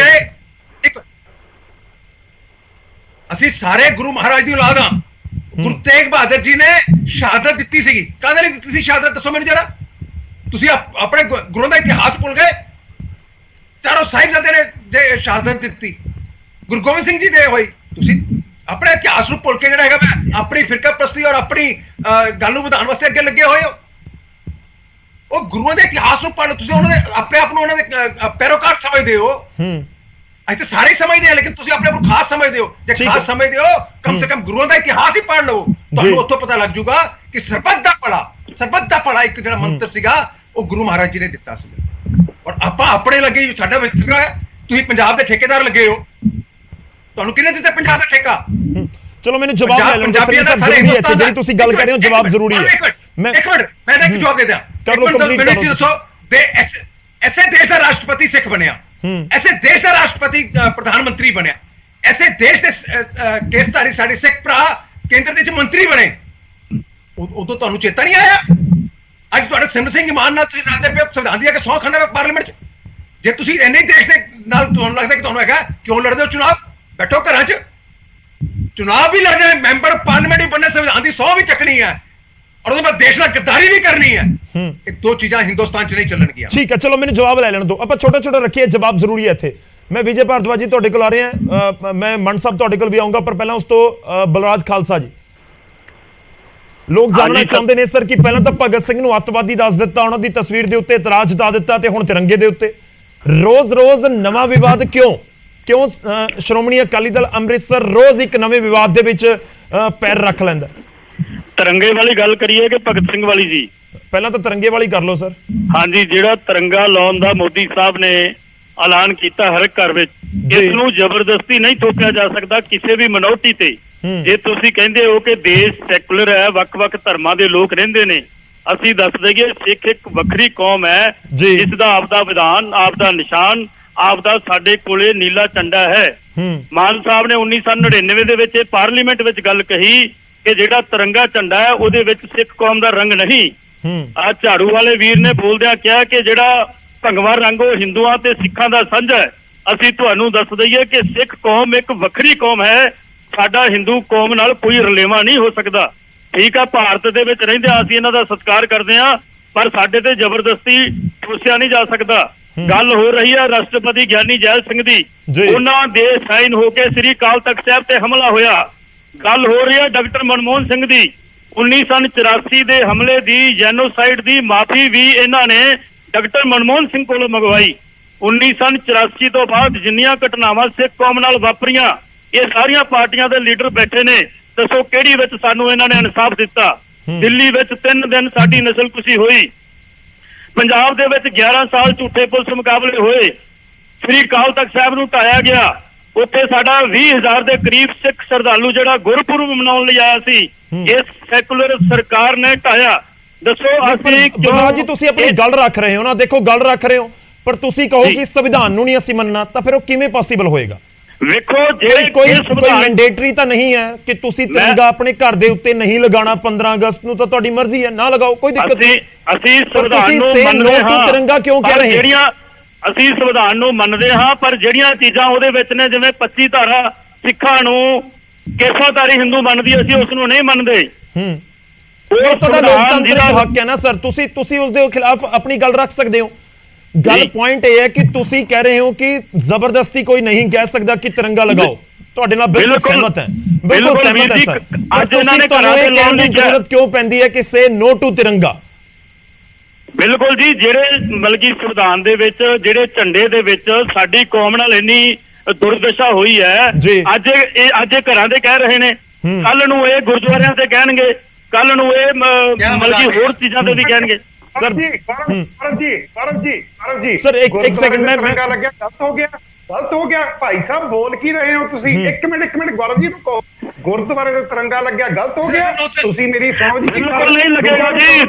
ਇੱਕ ਅਸੀਂ ਸਾਰੇ ਗੁਰੂ ਮਹਾਰਾਜ ਦੀ ਔਲਾਦ ਹਾਂ। ਗੁਰੂ ਤੇਗ ਬਹਾਦਰ ਜੀ ਨੇ ਸ਼ਹਾਦਤ ਦਿੱਤੀ ਸੀਗੀ, ਕਾਹਦੇ ਲਈ ਦਿੱਤੀ ਸੀ ਸ਼ਹਾਦਤ? ਦੱਸੋ ਮੈਨੂੰ ਜਰਾ। ਤੁਸੀਂ ਆਪਣੇ ਗੁਰੂ ਦਾ ਇਤਿਹਾਸ ਭੁੱਲ ਗਏ? ਚਾਰੋਂ ਸਾਹਿਬਜ਼ਾਦੇ ਨੇ ਜੇ ਸ਼ਹਾਦਤ ਦਿੱਤੀ, ਗੁਰੂ ਗੋਬਿੰਦ ਸਿੰਘ ਜੀ ਦੇ ਹੋਈ, ਤੁਸੀਂ ਆਪਣੇ ਇਤਿਹਾਸ ਨੂੰ ਭੁੱਲ ਕੇ ਜਿਹੜਾ ਹੈਗਾ ਆਪਣੀ ਫਿਰਕਾ ਪ੍ਰਸਤੀ ਔਰ ਆਪਣੀ ਗੱਲ ਨੂੰ ਵਧਾਉਣ ਵਾਸਤੇ ਅੱਗੇ ਲੱਗੇ ਹੋਏ ਹੋ। ਉਹ ਗੁਰੂਆਂ ਦੇ ਇਤਿਹਾਸ ਨੂੰ ਪੜ੍ਹ, ਤੁਸੀਂ ਉਹਨਾਂ ਦੇ ਆਪਣੇ ਆਪ ਨੂੰ ਉਹਨਾਂ ਦੇ ਪੈਰੋਕਾਰ ਸਮਝਦੇ ਹੋ। ਅਸੀਂ ਤਾਂ ਸਾਰੇ ਸਮਝਦੇ ਹਾਂ, ਲੇਕਿਨ ਤੁਸੀਂ ਆਪਣੇ ਆਪ ਨੂੰ ਖਾਸ ਸਮਝਦੇ ਹੋ। ਜੇ ਖਾਸ ਸਮਝਦੇ ਹੋ, ਕਮ ਸੇ ਕਮ ਗੁਰੂਆਂ ਦਾ ਇਤਿਹਾਸ ਹੀ ਪੜ੍ਹ ਲਓ, ਤੁਹਾਨੂੰ ਉੱਥੋਂ ਪਤਾ ਲੱਗ ਜਾਊਗਾ ਕਿ ਸਰਬੱਤ ਦਾ ਭਲਾ ਇੱਕ ਜਿਹੜਾ ਮੰਤਰ ਸੀਗਾ ਉਹ ਗੁਰੂ ਮਹਾਰਾਜ ਜੀ ਨੇ ਦਿੱਤਾ ਸੀ। ਔਰ ਆਪਾਂ ਆਪਣੇ ਲੱਗੇ, ਸਾਡਾ ਵਿਤਕਰਾ ਹੈ। ਤੁਸੀਂ ਪੰਜਾਬ ਦੇ ਠੇਕੇਦਾਰ ਲੱਗੇ ਹੋ, ਤੁਹਾਨੂੰ ਕਿਹਨੇ ਦਿੱਤਾ ਪੰਜਾਬ ਦਾ ਠੇਕਾ? ਚਲੋ ਮੈਨੂੰ ਜਵਾਬ ਲੈ ਲੈਣ ਦਿਓ। ਜਿਹੜੀ ਤੁਸੀਂ ਗੱਲ ਕਰ ਰਹੇ ਹੋ ਜਵਾਬ ਜ਼ਰੂਰੀ ਹੈ। ਇੱਕ ਮਿੰਟ ਮੈਂ ਇੱਕ ਜਵਾਬ ਦੇ ਦਿਆਂ। ਮੈਨੂੰ ਦੱਸੋ, ਐਸੇ ਦੇਸ਼ ਦਾ ਰਾਸ਼ਟਰਪਤੀ ਸਿੱਖ ਬਣਿਆ, ਐਸੇ ਦੇਸ਼ ਦਾ ਰਾਸ਼ਟਰਪਤੀ ਪ੍ਰਧਾਨ ਮੰਤਰੀ ਬਣਿਆ, ਐਸੇ ਦੇਸ਼ ਦੇ ਕੇਸਧਾਰੀ ਸਾਡੇ ਸਿੱਖ ਭਰਾ ਕੇਂਦਰ ਦੇ ਮੰਤਰੀ ਬਣੇ, ਉਦੋਂ ਤੁਹਾਨੂੰ ਚੇਤਾ ਨਹੀਂ ਆਇਆ? ਅੱਜ ਤੁਹਾਡੇ ਸਿਮਰਨ ਸਿੰਘ ਮਾਨ ਨਾਲ ਤੁਸੀਂ ਰਲਦੇ ਪਏ, ਸੰਵਿਧਾਨ ਦੀ ਆ ਕੇ ਸਹੁੰ ਖਾਂਦੇ ਪਏ ਪਾਰਲੀਮੈਂਟ 'ਚ। ਜੇ ਤੁਸੀਂ ਇੰਨੇ ਦੇਸ਼ ਦੇ ਨਾਲ ਤੁਹਾਨੂੰ ਲੱਗਦਾ ਕਿ ਤੁਹਾਨੂੰ ਹੈਗਾ, ਕਿਉਂ ਲੜਦੇ ਹੋ ਚੁਣਾਵ? ਬੈਠੋ ਘਰਾਂ 'ਚ, ਚੁਣਾਵ ਵੀ ਲੜਨੇ, ਮੈਂਬਰ ਪਾਰਲੀਮੈਂਟ ਵੀ ਬਣਨੇ, ਸੰਵਿਧਾਨ ਦੀ ਸਹੁੰ ਵੀ ਚੱਕਣੀ ਹੈ, ਔਰ ਉਹਦੇ ਬਾਅਦ ਦੇਸ਼ ਨਾਲ ਗੱਦਾਰੀ ਵੀ ਕਰਨੀ ਹੈ। ਇਹ ਦੋ ਚੀਜ਼ਾਂ ਹਿੰਦੁਸਤਾਨ 'ਚ ਨਹੀਂ ਚੱਲਣਗੀਆਂ। ਠੀਕ ਹੈ, ਚਲੋ ਮੈਨੂੰ ਜਵਾਬ ਲੈ ਲੈਣ ਦਿਓ। ਆਪਾਂ ਛੋਟਾ ਰੱਖੀਏ, ਜਵਾਬ ਜ਼ਰੂਰੀ ਹੈ ਇੱਥੇ। ਮੈਂ ਵਿਜੇ ਭਾਰਦਵਾਜ ਜੀ ਤੁਹਾਡੇ ਕੋਲ ਆ ਰਿਹਾ, ਮੈਂ ਮਨ ਸਾਹਿਬ ਤੁਹਾਡੇ ਕੋਲ ਵੀ ਆਉਂਗਾ, ਪਰ ਪਹਿਲਾਂ ਉਸ ਤੋਂ ਬਲਰਾਜ ਖਾਲਸਾ ਜੀ। ਲੋਕ ਜਾਣਨਾ ਚਾਹੁੰਦੇ ਨੇ ਸਰ ਕਿ ਪਹਿਲਾਂ ਤਾਂ ਭਗਤ ਸਿੰਘ ਨੂੰ ਅੱਤਵਾਦੀ ਦੱਸ ਦਿੱਤਾ, ਉਹਨਾਂ ਦੀ ਤਸਵੀਰ ਦੇ ਉੱਤੇ ਇਤਰਾਜ਼ ਜਤਾ ਦਿੱਤਾ, ਤੇ ਹੁਣ ਤਿਰੰਗੇ ਦੇ ਉੱਤੇ ਰੋਜ਼ ਨਵਾਂ ਵਿਵਾਦ ਕਿਉਂ ਸ਼੍ਰੋਮਣੀ ਅਕਾਲੀ ਦਲ ਅੰਮ੍ਰਿਤਸਰ ਰੋਜ਼ ਇੱਕ ਨਵੇਂ ਵਿਵਾਦ ਦੇ ਵਿੱਚ ਪੈਰ ਰੱਖ ਲੈਂਦਾ? ਤਿਰੰਗੇ ਵਾਲੀ ਗੱਲ ਕਰੀਏ ਕਿ ਭਗਤ ਸਿੰਘ ਵਾਲੀ ਜੀ? ਪਹਿਲਾਂ ਤਾਂ ਤਿਰੰਗੇ ਵਾਲੀ ਕਰ ਲਓ ਸਰ। ਹਾਂਜੀ, ਜਿਹੜਾ ਤਿਰੰਗਾ ਲਾਉਣ ਦਾ ਮੋਦੀ ਸਾਹਿਬ ਨੇ ਐਲਾਨ ਕੀਤਾ ਹਰ ਇੱਕ ਘਰ ਵਿੱਚ। ਜੀ। ਇਸ ਨੂੰ ਜ਼ਬਰਦਸਤੀ ਨਹੀਂ ਥੋਪਿਆ ਜਾ ਸਕਦਾ ਕਿਸੇ ਵੀ ਮਿਨੋਰਟੀ ਤੇ। ਜੇ ਤੁਸੀਂ ਕਹਿੰਦੇ ਹੋ ਕਿ ਦੇਸ਼ ਸੈਕੂਲਰ ਹੈ, ਵੱਖ-ਵੱਖ ਧਰਮਾਂ ਦੇ ਲੋਕ ਰਹਿੰਦੇ ਨੇ, ਅਸੀਂ ਦੱਸ ਦਈਏ ਸਿੱਖ ਇੱਕ ਵੱਖਰੀ ਕੌਮ ਹੈ ਜੀ। ਜਿਸ ਦਾ ਆਪਦਾ ਵਿਧਾਨ, ਆਪਦਾ ਨਿਸ਼ਾਨ, ਆਪਦਾ ਸਾਡੇ ਕੋਲੇ ਨੀਲਾ ਝੰਡਾ ਹੈ। ਮਾਨ ਸਾਹਿਬ ਨੇ 1999 ਦੇ ਵਿੱਚ ਪਾਰਲੀਮੈਂਟ ਵਿੱਚ ਗੱਲ ਕਹੀ ਕਿ ਜਿਹੜਾ ਤਿਰੰਗਾ ਝੰਡਾ ਹੈ ਉਹਦੇ ਵਿੱਚ ਸਿੱਖ ਕੌਮ ਦਾ ਰੰਗ ਨਹੀਂ। ਆ ਝਾੜੂ ਵਾਲੇ ਵੀਰ ਨੇ ਬੋਲਦਿਆਂ ਕਿਹਾ ਕਿ ਜਿਹੜਾ ਭੰਗਵਾ ਰੰਗ ਉਹ ਹਿੰਦੂਆਂ ਤੇ ਸਿੱਖਾਂ ਦਾ ਸਾਂਝਾ ਹੈ। ਅਸੀਂ ਤੁਹਾਨੂੰ ਦੱਸ ਦਈਏ ਕਿ ਸਿੱਖ ਕੌਮ ਇੱਕ ਵੱਖਰੀ ਕੌਮ ਹੈ, ਸਾਡਾ ਹਿੰਦੂ ਕੌਮ ਨਾਲ ਕੋਈ ਰਲੇਵਾਂ ਨਹੀਂ ਹੋ ਸਕਦਾ। ਠੀਕ ਆ, ਭਾਰਤ ਦੇ ਵਿੱਚ ਰਹਿੰਦੇ ਅਸੀਂ ਇਹਨਾਂ ਦਾ ਸਤਿਕਾਰ ਕਰਦੇ ਹਾਂ, ਪਰ ਸਾਡੇ ਤੇ ਜ਼ਬਰਦਸਤੀ ਠੋਸਿਆ ਨਹੀਂ ਜਾ ਸਕਦਾ। ਗੱਲ ਹੋ ਰਹੀ ਹੈ ਰਾਸ਼ਟਰਪਤੀ ਗਿਆਨੀ ਜੈਲ ਸਿੰਘ ਦੀ, ਉਹਨਾਂ ਦੇ ਸਾਈਨ ਹੋ ਕੇ ਸ੍ਰੀ ਅਕਾਲ ਤਖਤ ਸਾਹਿਬ ਤੇ ਹਮਲਾ ਹੋਇਆ। ਗੱਲ ਹੋ ਰਹੀ ਹੈ ਡਾਕਟਰ ਮਨਮੋਹਨ ਸਿੰਘ ਦੀ, 1984 ਦੇ ਹਮਲੇ ਦੀ, ਜੈਨੋਸਾਈਡ ਦੀ ਮਾਫੀ ਵੀ ਇਹਨਾਂ ਨੇ ਡਾਕਟਰ ਮਨਮੋਹਨ ਸਿੰਘ ਕੋਲੋਂ ਮੰਗਵਾਈ। 1984 ਤੋਂ ਬਾਅਦ ਜਿੰਨੀਆਂ ਘਟਨਾਵਾਂ ਸਿੱਖ ਕੌਮ ਨਾਲ ਵਾਪਰੀਆਂ, ਇਹ ਸਾਰੀਆਂ ਪਾਰਟੀਆਂ ਦੇ ਲੀਡਰ ਬੈਠੇ ਨੇ, ਦੱਸੋ ਕਿਹੜੀ ਵਿੱਚ ਸਾਨੂੰ ਇਹਨਾਂ ਨੇ ਇਨਸਾਫ ਦਿੱਤਾ? ਦਿੱਲੀ ਵਿੱਚ 3 ਦਿਨ ਸਾਡੀ ਨਸਲਕੁਸ਼ੀ ਹੋਈ, ਪੰਜਾਬ ਦੇ ਵਿੱਚ 11 ਸਾਲ ਝੂਠੇ ਪੁਲਿਸ ਮੁਕਾਬਲੇ ਹੋਏ, ਸ੍ਰੀ ਅਕਾਲ ਤਖਤ ਸਾਹਿਬ ਨੂੰ ਢਾਇਆ ਗਿਆ, ਉੱਥੇ ਸਾਡਾ 20,000 ਦੇ ਕਰੀਬ ਸਿੱਖ ਸ਼ਰਧਾਲੂ ਜਿਹੜਾ ਗੁਰਪੁਰਬ ਮਨਾਉਣ ਲਈ ਆਇਆ ਸੀ, ਇਸ ਸੈਕੂਲਰ ਸਰਕਾਰ ਨੇ ਢਾਇਆ। ਦੱਸੋ ਅਸੀਂ ਬਲਰਾਜ ਜੀ ਤੁਸੀਂ ਆਪਣੀ ਗੱਲ ਰੱਖ ਰਹੇ ਹੋ ਨਾ, ਦੇਖੋ ਗੱਲ ਰੱਖ ਰਹੇ ਹੋ, ਪਰ ਤੁਸੀਂ ਕਹੋ ਕਿ ਸੰਵਿਧਾਨ ਨੂੰ ਨਹੀਂ ਅਸੀਂ ਮੰਨਣਾ, ਤਾਂ ਫਿਰ ਉਹ ਕਿਵੇਂ ਪੋਸੀਬਲ ਹੋਏਗਾ? ਵੇਖੋ ਜਿਹੜੇ ਕੋਈ ਮੈਂਡੇਟਰੀ ਤਾਂ ਨਹੀਂ ਹੈ ਕਿ ਤੁਸੀਂ ਤਿਰੰਗਾ ਆਪਣੇ ਘਰ ਦੇ ਉੱਤੇ ਨਹੀਂ ਲਗਾਉਣਾ 15 ਅਗਸਤ ਨੂੰ, ਤਾਂ ਤੁਹਾਡੀ ਮਰਜ਼ੀ ਹੈ, ਨਾ ਲਗਾਓ, ਕੋਈ ਦਿੱਕਤ ਨਹੀਂ। ਅਸੀਂ ਸੰਵਿਧਾਨ ਨੂੰ ਮੰਨਦੇ ਹਾਂ, ਤਿਰੰਗਾ ਕਿਉਂ ਕਹਿ ਰਹੇ ਜਿਹੜੀਆਂ ਅਸੀਂ ਸੰਵਿਧਾਨ ਨੂੰ ਮੰਨਦੇ ਹਾਂ, ਪਰ ਜਿਹੜੀਆਂ ਚੀਜ਼ਾਂ ਉਹਦੇ ਵਿੱਚ ਨੇ, ਜਿਵੇਂ 25 ਧਾਰਾ ਸਿੱਖਾਂ ਨੂੰ ਕੇਸਾਧਾਰੀ ਹਿੰਦੂ ਮੰਨਦੀ, ਅਸੀਂ ਉਸ ਨੂੰ ਨਹੀਂ ਮੰਨਦੇ। ਉਹ ਤੁਹਾਡਾ ਲੋਕਤੰਤਰ ਦਾ ਹੱਕ ਹੈ ਨਾ ਸਰ, ਤੁਸੀਂ ਉਸ ਦੇ ਖਿਲਾਫ ਆਪਣੀ ਗੱਲ ਰੱਖ ਸਕਦੇ ਹੋ। ਗੱਲ ਪੁਆਇੰਟ ਇਹ ਹੈ ਕਿ ਤੁਸੀਂ ਕਹਿ ਰਹੇ ਹੋ ਕਿ ਜ਼ਬਰਦਸਤੀ ਕੋਈ ਨਹੀਂ ਕਹਿ ਸਕਦਾ ਕਿ ਤਿਰੰਗਾ ਲਗਾਓ, ਤੁਹਾਡੇ ਨਾਲ ਬਿਲਕੁਲ ਸਹਿਮਤ ਹੈ, ਬਿਲਕੁਲ ਸਹਿਮਤ ਹੈ ਸਰ। ਅੱਜ ਉਹਨਾਂ ਨੇ ਘਰਾਂ ਦੇ ਲਾਉਣ ਦੀ ਜ਼ਰੂਰਤ ਕਿਉਂ ਪੈਂਦੀ ਹੈ ਕਿ ਸੇ ਨੋ ਟੂ ਤਿਰੰਗਾ? ਬਿਲਕੁਲ ਜੀ, ਜਿਹੜੇ ਮਲਕੀ ਸੰਵਿਧਾਨ ਦੇ ਵਿੱਚ ਜਿਹੜੇ ਝੰਡੇ ਦੇ ਵਿੱਚ ਸਾਡੀ ਕੌਮ ਨਾਲ ਇੰਨੀ ਦੁਰਦਸ਼ਾ ਹੋਈ ਹੈ, ਅੱਜ ਇਹ ਘਰਾਂ ਦੇ ਕਹਿ ਰਹੇ ਨੇ, ਕੱਲ ਨੂੰ ਇਹ ਗੁਰਦੁਆਰਿਆਂ ਤੇ ਕਹਿਣਗੇ, ਕੱਲ ਨੂੰ ਇਹ ਮਲਕੀ ਹੋਰ ਚੀਜ਼ਾਂ ਤੇ ਵੀ ਕਹਿਣਗੇ। ਸਰ ਜੀ ਸਰ ਇੱਕ ਸੈਕਿੰਡ ਮੈਂ ਲੱਗਿਆ ਗਲਤ ਹੋ ਗਿਆ ਭਾਈ ਸਾਹਿਬ, ਬੋਲ ਕੀ ਰਹੇ ਹੋ ਤੁਸੀਂ? ਇੱਕ ਮਿੰਟ ਗੌਰਵ ਜੀ ਨੂੰ ਕਹੋ, ਗੁਰਦੁਆਰੇ ਤੇ ਤਿਰੰਗਾ ਲੱਗਿਆ ਗਲਤ ਹੋ ਗਿਆ? ਤੁਸੀਂ ਮੇਰੀ ਸੁਣੋ ਜੀ। ਬਿਲਕੁਲ ਨਹੀਂ ਲੱਗੇਗਾ ਜੀ,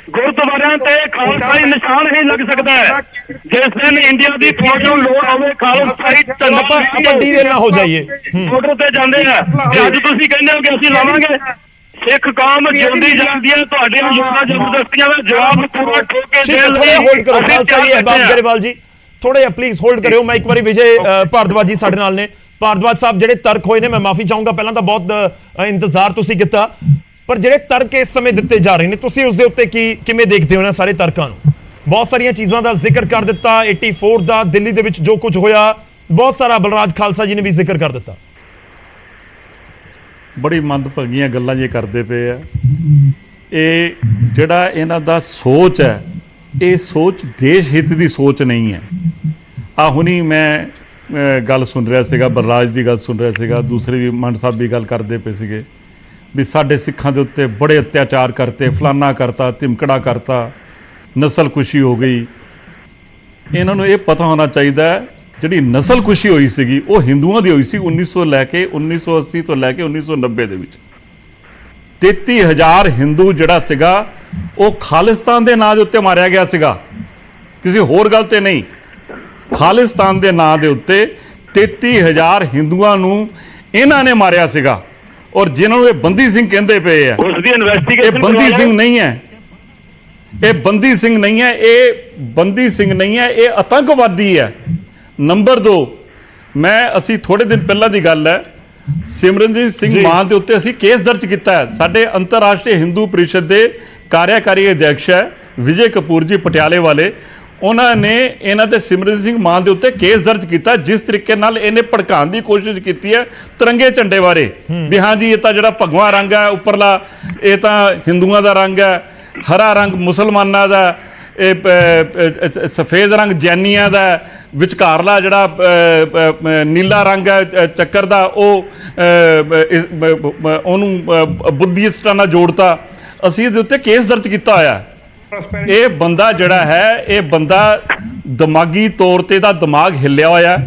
ਗੁਰਦੁਆਰਿਆਂ ਤੇ ਖਾਲਸਾਈ ਨਿਸ਼ਾਨ ਹੀ ਲੱਗ ਸਕਦਾ ਹੈ। ਜਿਸ ਦਿਨ ਇੰਡੀਆ ਦੀ ਫੌਜ ਨੂੰ ਲੋੜ ਹੋਵੇ, ਖਾਲਸਾਈ ਆਪਾਂ ਡੀਰੇ ਨਾ ਹੋ ਜਾਈਏ, ਬਾਰਡਰ ਤੇ ਜਾਂਦੇ ਆ, ਅੱਜ ਤੁਸੀਂ ਕਹਿੰਦੇ ਹੋ ਕਿ ਅਸੀਂ ਲਾਵਾਂਗੇ। ਸਿੱਖ ਕੌਮ ਜਿਉਂਦੀ ਜਾਂਦੀ ਹੈ, ਤੁਹਾਡੀਆਂ ਯੋਗਾਂ ਜ਼ਬਰਦਸਤੀਆਂ ਦਾ ਜਵਾਬ ਪੂਰਾ ਠੋਕ ਕੇ ਦੇਣ ਲਈ ਹੋਲਡ ਕਰੋ ਖਾਲਸਾ ਜੀ, ਅਹਿਬਾਬ ਗਰੇਵਾਲ ਜੀ ਥੋੜਾ ਜਿਹਾ ਪਲੀਜ਼ ਹੋਲਡ ਕਰਿਓ। ਮੈਂ ਇੱਕ ਵਾਰੀ ਵਿਜੇ ਭਾਰਦਵਾਜ ਜੀ ਸਾਡੇ ਨਾਲ ਨੇ। ਭਾਰਦਵਾਜ ਸਾਹਿਬ, ਜਿਹੜੇ ਤਰਕ ਹੋਏ ਨੇ, ਮੈਂ ਮਾਫੀ ਚਾਹੂੰਗਾ, ਪਹਿਲਾਂ ਤਾਂ ਬਹੁਤ ਇੰਤਜ਼ਾਰ ਤੁਸੀਂ ਕੀਤਾ, ਪਰ ਜਿਹੜੇ ਤਰਕ ਇਸ ਸਮੇਂ ਦਿੱਤੇ ਜਾ ਰਹੇ ਨੇ, ਤੁਸੀਂ ਉਸ ਦੇ ਉੱਤੇ ਕਿਵੇਂ ਦੇਖਦੇ ਹੋ ਨਾ ਸਾਰੇ ਤਰਕਾਂ ਨੂੰ? ਬਹੁਤ ਸਾਰੀਆਂ ਚੀਜ਼ਾਂ ਦਾ ਜ਼ਿਕਰ ਕਰ ਦਿੱਤਾ, 84 ਦਾ, ਦਿੱਲੀ ਦੇ ਵਿੱਚ ਜੋ ਕੁਝ ਹੋਇਆ, ਬਹੁਤ ਸਾਰਾ ਬਲਰਾਜ ਖਾਲਸਾ ਜੀ ਨੇ ਵੀ ਜ਼ਿਕਰ ਕਰ ਦਿੱਤਾ। ਬੜੀ ਮੰਦਭਾਗੀਆਂ ਗੱਲਾਂ ਜੇ ਕਰਦੇ ਪਏ ਆ। ਇਹ ਜਿਹੜਾ ਇਹਨਾਂ ਦਾ ਸੋਚ ਹੈ, ਇਹ ਸੋਚ ਦੇਸ਼ ਹਿੱਤ ਦੀ ਸੋਚ ਨਹੀਂ ਹੈ। ਹੁਣੀ ਮੈਂ ਗੱਲ ਸੁਣ ਰਿਹਾ ਸੀਗਾ, ਬਲਰਾਜ ਦੀ ਗੱਲ ਸੁਣ ਰਿਹਾ ਸੀਗਾ, ਦੂਸਰੇ ਵੀ ਮੰਡ ਸਾਹਿਬ ਵੀ ਗੱਲ ਕਰਦੇ ਪਏ ਸੀਗੇ ਵੀ ਸਾਡੇ ਸਿੱਖਾਂ ਦੇ ਉੱਤੇ ਬੜੇ ਅਤਿਆਚਾਰ ਕਰਤੇ, ਫਲਾਨਾ ਕਰਤਾ, ਧਿਮਕੜਾ ਕਰਤਾ, ਨਸਲਕੁਸ਼ੀ ਹੋ ਗਈ। ਇਹਨਾਂ ਨੂੰ ਇਹ ਪਤਾ ਹੋਣਾ ਚਾਹੀਦਾ ਜਿਹੜੀ ਨਸਲਕੁਸ਼ੀ ਹੋਈ ਸੀਗੀ ਉਹ ਹਿੰਦੂਆਂ ਦੀ ਹੋਈ ਸੀ 1980 ਤੋਂ ਲੈ ਕੇ 1990 ਦੇ ਵਿੱਚ। 33,000 ਹਿੰਦੂ ਜਿਹੜਾ ਸੀਗਾ ਉਹ ਖਾਲਿਸਤਾਨ ਦੇ ਨਾਂ ਦੇ ਉੱਤੇ ਮਾਰਿਆ ਗਿਆ ਸੀਗਾ, ਕਿਸੇ ਹੋਰ ਗੱਲ ਤੇ ਨਹੀਂ। ਖਾਲਿਸਤਾਨ ਦੇ ਨਾਂ ਦੇ ਉੱਤੇ 33,000 ਹਿੰਦੂਆਂ ਨੂੰ ਇਹਨਾਂ ਨੇ ਮਾਰਿਆ ਸੀਗਾ, ਔਰ ਜਿਨ੍ਹਾਂ ਨੂੰ ਇਹ ਬੰਦੀ ਸਿੰਘ ਕਹਿੰਦੇ ਪਏ ਆ, ਉਸ ਦੀ ਇਨਵੈਸਟੀਗੇਸ਼ਨ ਇਹ ਬੰਦੀ ਸਿੰਘ ਨਹੀਂ ਹੈ, ਇਹ ਬੰਦੀ ਸਿੰਘ ਨਹੀਂ ਹੈ, ਇਹ ਬੰਦੀ ਸਿੰਘ ਨਹੀਂ ਹੈ, ਇਹ ਆਤੰਕਵਾਦੀ ਹੈ। ਨੰਬਰ 2, ਅਸੀਂ ਥੋੜੇ ਦਿਨ ਪਹਿਲਾਂ ਦੀ ਗੱਲ ਹੈ, ਸਿਮਰਨਜੀਤ ਸਿੰਘ ਮਾਨ ਦੇ ਉੱਤੇ ਅਸੀਂ ਕੇਸ ਦਰਜ ਕੀਤਾ ਹੈ। ਸਾਡੇ ਅੰਤਰਰਾਸ਼ਟਰੀ ਹਿੰਦੂ ਪ੍ਰੀਸ਼ਦ ਦੇ ਕਾਰਿਆਕਾਰੀ ਅਧਿਕਸ਼ ਹੈ ਵਿਜੇ ਕਪੂਰ ਜੀ ਪਟਿਆਲੇ ਵਾਲੇ, ਉਹਨਾਂ ਨੇ ਇਹਨਾਂ ਤੇ ਸਿਮਰਨਜੀਤ ਸਿੰਘ ਮਾਨ ਦੇ ਉੱਤੇ ਕੇਸ ਦਰਜ ਕੀਤਾ, ਜਿਸ ਤਰੀਕੇ ਨਾਲ ਇਹਨੇ ਭੜਕਾਉਣ ਦੀ ਕੋਸ਼ਿਸ਼ ਕੀਤੀ ਹੈ ਤਿਰੰਗੇ ਝੰਡੇ ਬਾਰੇ ਵੀ ਹਾਂਜੀ ਇਹ ਤਾਂ ਜਿਹੜਾ ਭਗਵਾ ਰੰਗ ਹੈ ਉੱਪਰਲਾ, ਇਹ ਤਾਂ ਹਿੰਦੂਆਂ ਦਾ ਰੰਗ ਹੈ, ਹਰਾ ਰੰਗ ਮੁਸਲਮਾਨਾਂ ਦਾ, ਇਹ ਸਫੇਦ ਰੰਗ ਜੈਨੀਆਂ ਦਾ, ਵਿਚਕਾਰਲਾ ਜਿਹੜਾ ਨੀਲਾ ਰੰਗ ਹੈ ਚੱਕਰ ਦਾ ਉਹ ਉਹਨੂੰ ਬੁੱਧੀਸਟਾਂ ਨਾਲ ਜੋੜਤਾ। ਅਸੀਂ ਇਹਦੇ ਉੱਤੇ ਕੇਸ ਦਰਜ ਕੀਤਾ ਹੋਇਆ। ਇਹ ਬੰਦਾ ਜਿਹੜਾ ਹੈ, ਇਹ ਬੰਦਾ ਦਿਮਾਗੀ ਤੌਰ ਤੇ ਦਾ ਦਿਮਾਗ ਹਿੱਲਿਆ ਹੋਇਆ,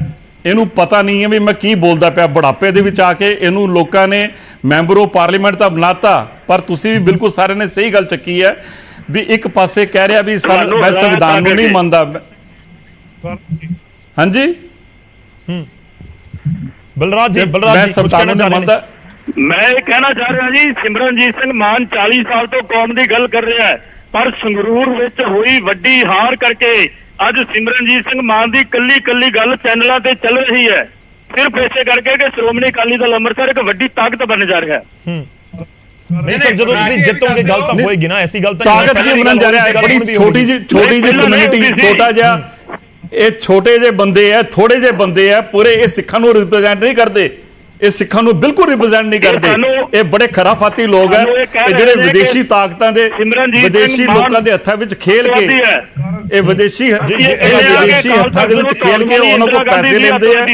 ਇਹਨੂੰ ਪਤਾ ਨਹੀਂ ਹੈ ਵੀ ਮੈਂ ਕੀ ਬੋਲਦਾ ਪਿਆ। ਬੁਢਾਪੇ ਦੇ ਵਿੱਚ ਆ ਕੇ ਇਹਨੂੰ ਲੋਕਾਂ ਨੇ ਮੈਂਬਰ ਆਫ ਪਾਰਲੀਮੈਂਟ ਤਾਂ ਬਣਾਤਾ, ਪਰ ਤੁਸੀਂ ਵੀ ਬਿਲਕੁਲ ਸਾਰਿਆਂ ਨੇ ਸਹੀ ਗੱਲ ਚੱਕੀ ਹੈ ਵੀ ਇੱਕ ਪਾਸੇ ਕਹਿ ਰਿਹਾ ਵੀ ਮੈਂ ਸੰਵਿਧਾਨ ਨੂੰ ਨਹੀਂ ਮੰਨਦਾ। ਹਾਂਜੀ ਬਲਰਾਜ ਜੀ ਮੈਂ ਸੰਵਿਧਾਨ ਨੂੰ ਮੰਨਦਾ। ਮੈਂ ਇਹ ਕਹਿਣਾ ਚਾਹ ਰਿਹਾ ਜੀ, ਸਿਮਰਨਜੀਤ ਸਿੰਘ ਮਾਨ 40 ਸਾਲ ਤੋਂ ਕੌਮ ਦੀ ਗੱਲ ਕਰ ਰਿਹਾ ਹੈ, ਪਰ ਸੰਗਰੂਰ ਵਿੱਚ ਹੋਈ ਵੱਡੀ ਹਾਰ ਕਰਕੇ ਅੱਜ ਸਿਮਰਨਜੀਤ ਸਿੰਘ ਮਾਨ ਦੀ ਕੱਲੀ ਗੱਲ ਚੈਨਲਾਂ ਤੇ ਚੱਲ ਰਹੀ ਹੈ, ਸਿਰਫ ਇਸੇ ਕਰਕੇ ਕਿ ਸ਼੍ਰੋਮਣੀ ਅਕਾਲੀ ਦਲ ਅੰਮ੍ਰਿਤਸਰ ਇੱਕ ਵੱਡੀ ਤਾਕਤ ਬਣ ਜਾ ਰਿਹਾ ਹੈ। ਨਹੀਂ ਸਰ, ਜਦੋਂ ਤੁਸੀਂ ਜਿੱਤੋਗੇ ਗੱਲ ਤਾਂ ਹੋਏਗੀ ਨਾ, ਐਸੀ ਗੱਲ ਤਾਂ ਤਾਕਤ ਕੀ ਬਣਨ ਜਾ ਰਿਹਾ ਹੈ? ਬੜੀ ਛੋਟੀ ਜਿਹੀ ਕਮਿਊਨਿਟੀ, ਛੋਟਾ ਜਿਹਾ, ਇਹ ਛੋਟੇ ਜਿਹੇ ਬੰਦੇ ਆ, ਥੋੜੇ ਜਿਹੇ ਬੰਦੇ ਆ, ਪੂਰੇ ਇਹ ਸਿੱਖਾਂ ਨੂੰ ਰਿਪਰੈਜ਼ੈਂਟ ਨਹੀਂ ਕਰਦੇ, ਇਹ ਸਿੱਖਾਂ ਨੂੰ ਬਿਲਕੁਲ ਰਿਪਰੈਜ਼ੈਂਟ ਨਹੀਂ ਕਰਦੇ। ਇਹ ਬੜੇ ਖਰਾਫਾਤੀ ਲੋਕ ਹੈ, ਇਹ ਜਿਹੜੇ ਵਿਦੇਸ਼ੀ ਤਾਕਤਾਂ ਦੇ, ਵਿਦੇਸ਼ੀ ਲੋਕਾਂ ਦੇ ਹੱਥਾਂ ਵਿੱਚ ਖੇਲ ਕੇ, ਇਹ ਵਿਦੇਸ਼ੀ ਹੱਥਾਂ ਦੇ ਵਿੱਚ ਖੇਲ ਕੇ ਉਹਨਾਂ ਕੋਲ ਪੈਸੇ ਲੈਂਦੇ ਆ।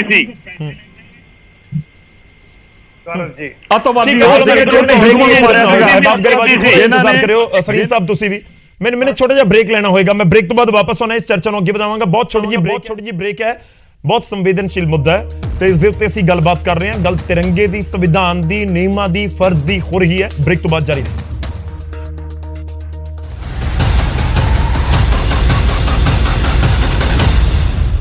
ਅੱਤਵਾਦੀ ਹੋ ਸਕੇ ਜਿਹਨੇ ਹਿੰਦੂਆਂ ਨੂੰ ਮਾਰਿਆ ਸੀਗਾ। ਇਹਨਾਂ ਨੇ ਕਰਿਓ ਸਰੀਰ ਸਾਹਿਬ, ਤੁਸੀਂ ਵੀ ਮੈਨੂੰ ਛੋਟਾ ਜਿਹਾ ਬ੍ਰੇਕ ਲੈਣਾ ਹੋਏਗਾ। ਮੈਂ ਬ੍ਰੇਕ ਤੋਂ ਬਾਅਦ ਵਾਪਸ ਆਉਣਾ, ਇਸ ਚਰਚਾ ਨੂੰ ਅੱਗੇ ਵਧਾਵਾਂਗਾ। ਬਹੁਤ ਛੋਟੀ ਜਿਹੀ ਬ੍ਰੇਕ ਹੈ, ਬਹੁਤ ਸੰਵੇਦਨਸ਼ੀਲ ਮੁੱਦਾ ਹੈ ਤੇ ਇਸ ਦੇ ਉੱਤੇ ਅਸੀਂ ਗੱਲਬਾਤ ਕਰ ਰਹੇ ਹਾਂ। ਗੱਲ ਤਿਰੰਗੇ ਦੀ, ਸੰਵਿਧਾਨ ਦੀ, ਨਿਯਮਾਂ ਦੀ, ਫਰਜ਼ ਦੀ ਹੋ ਰਹੀ ਹੈ। ਬ੍ਰੇਕ ਤੋਂ ਬਾਅਦ ਜਾਰੀ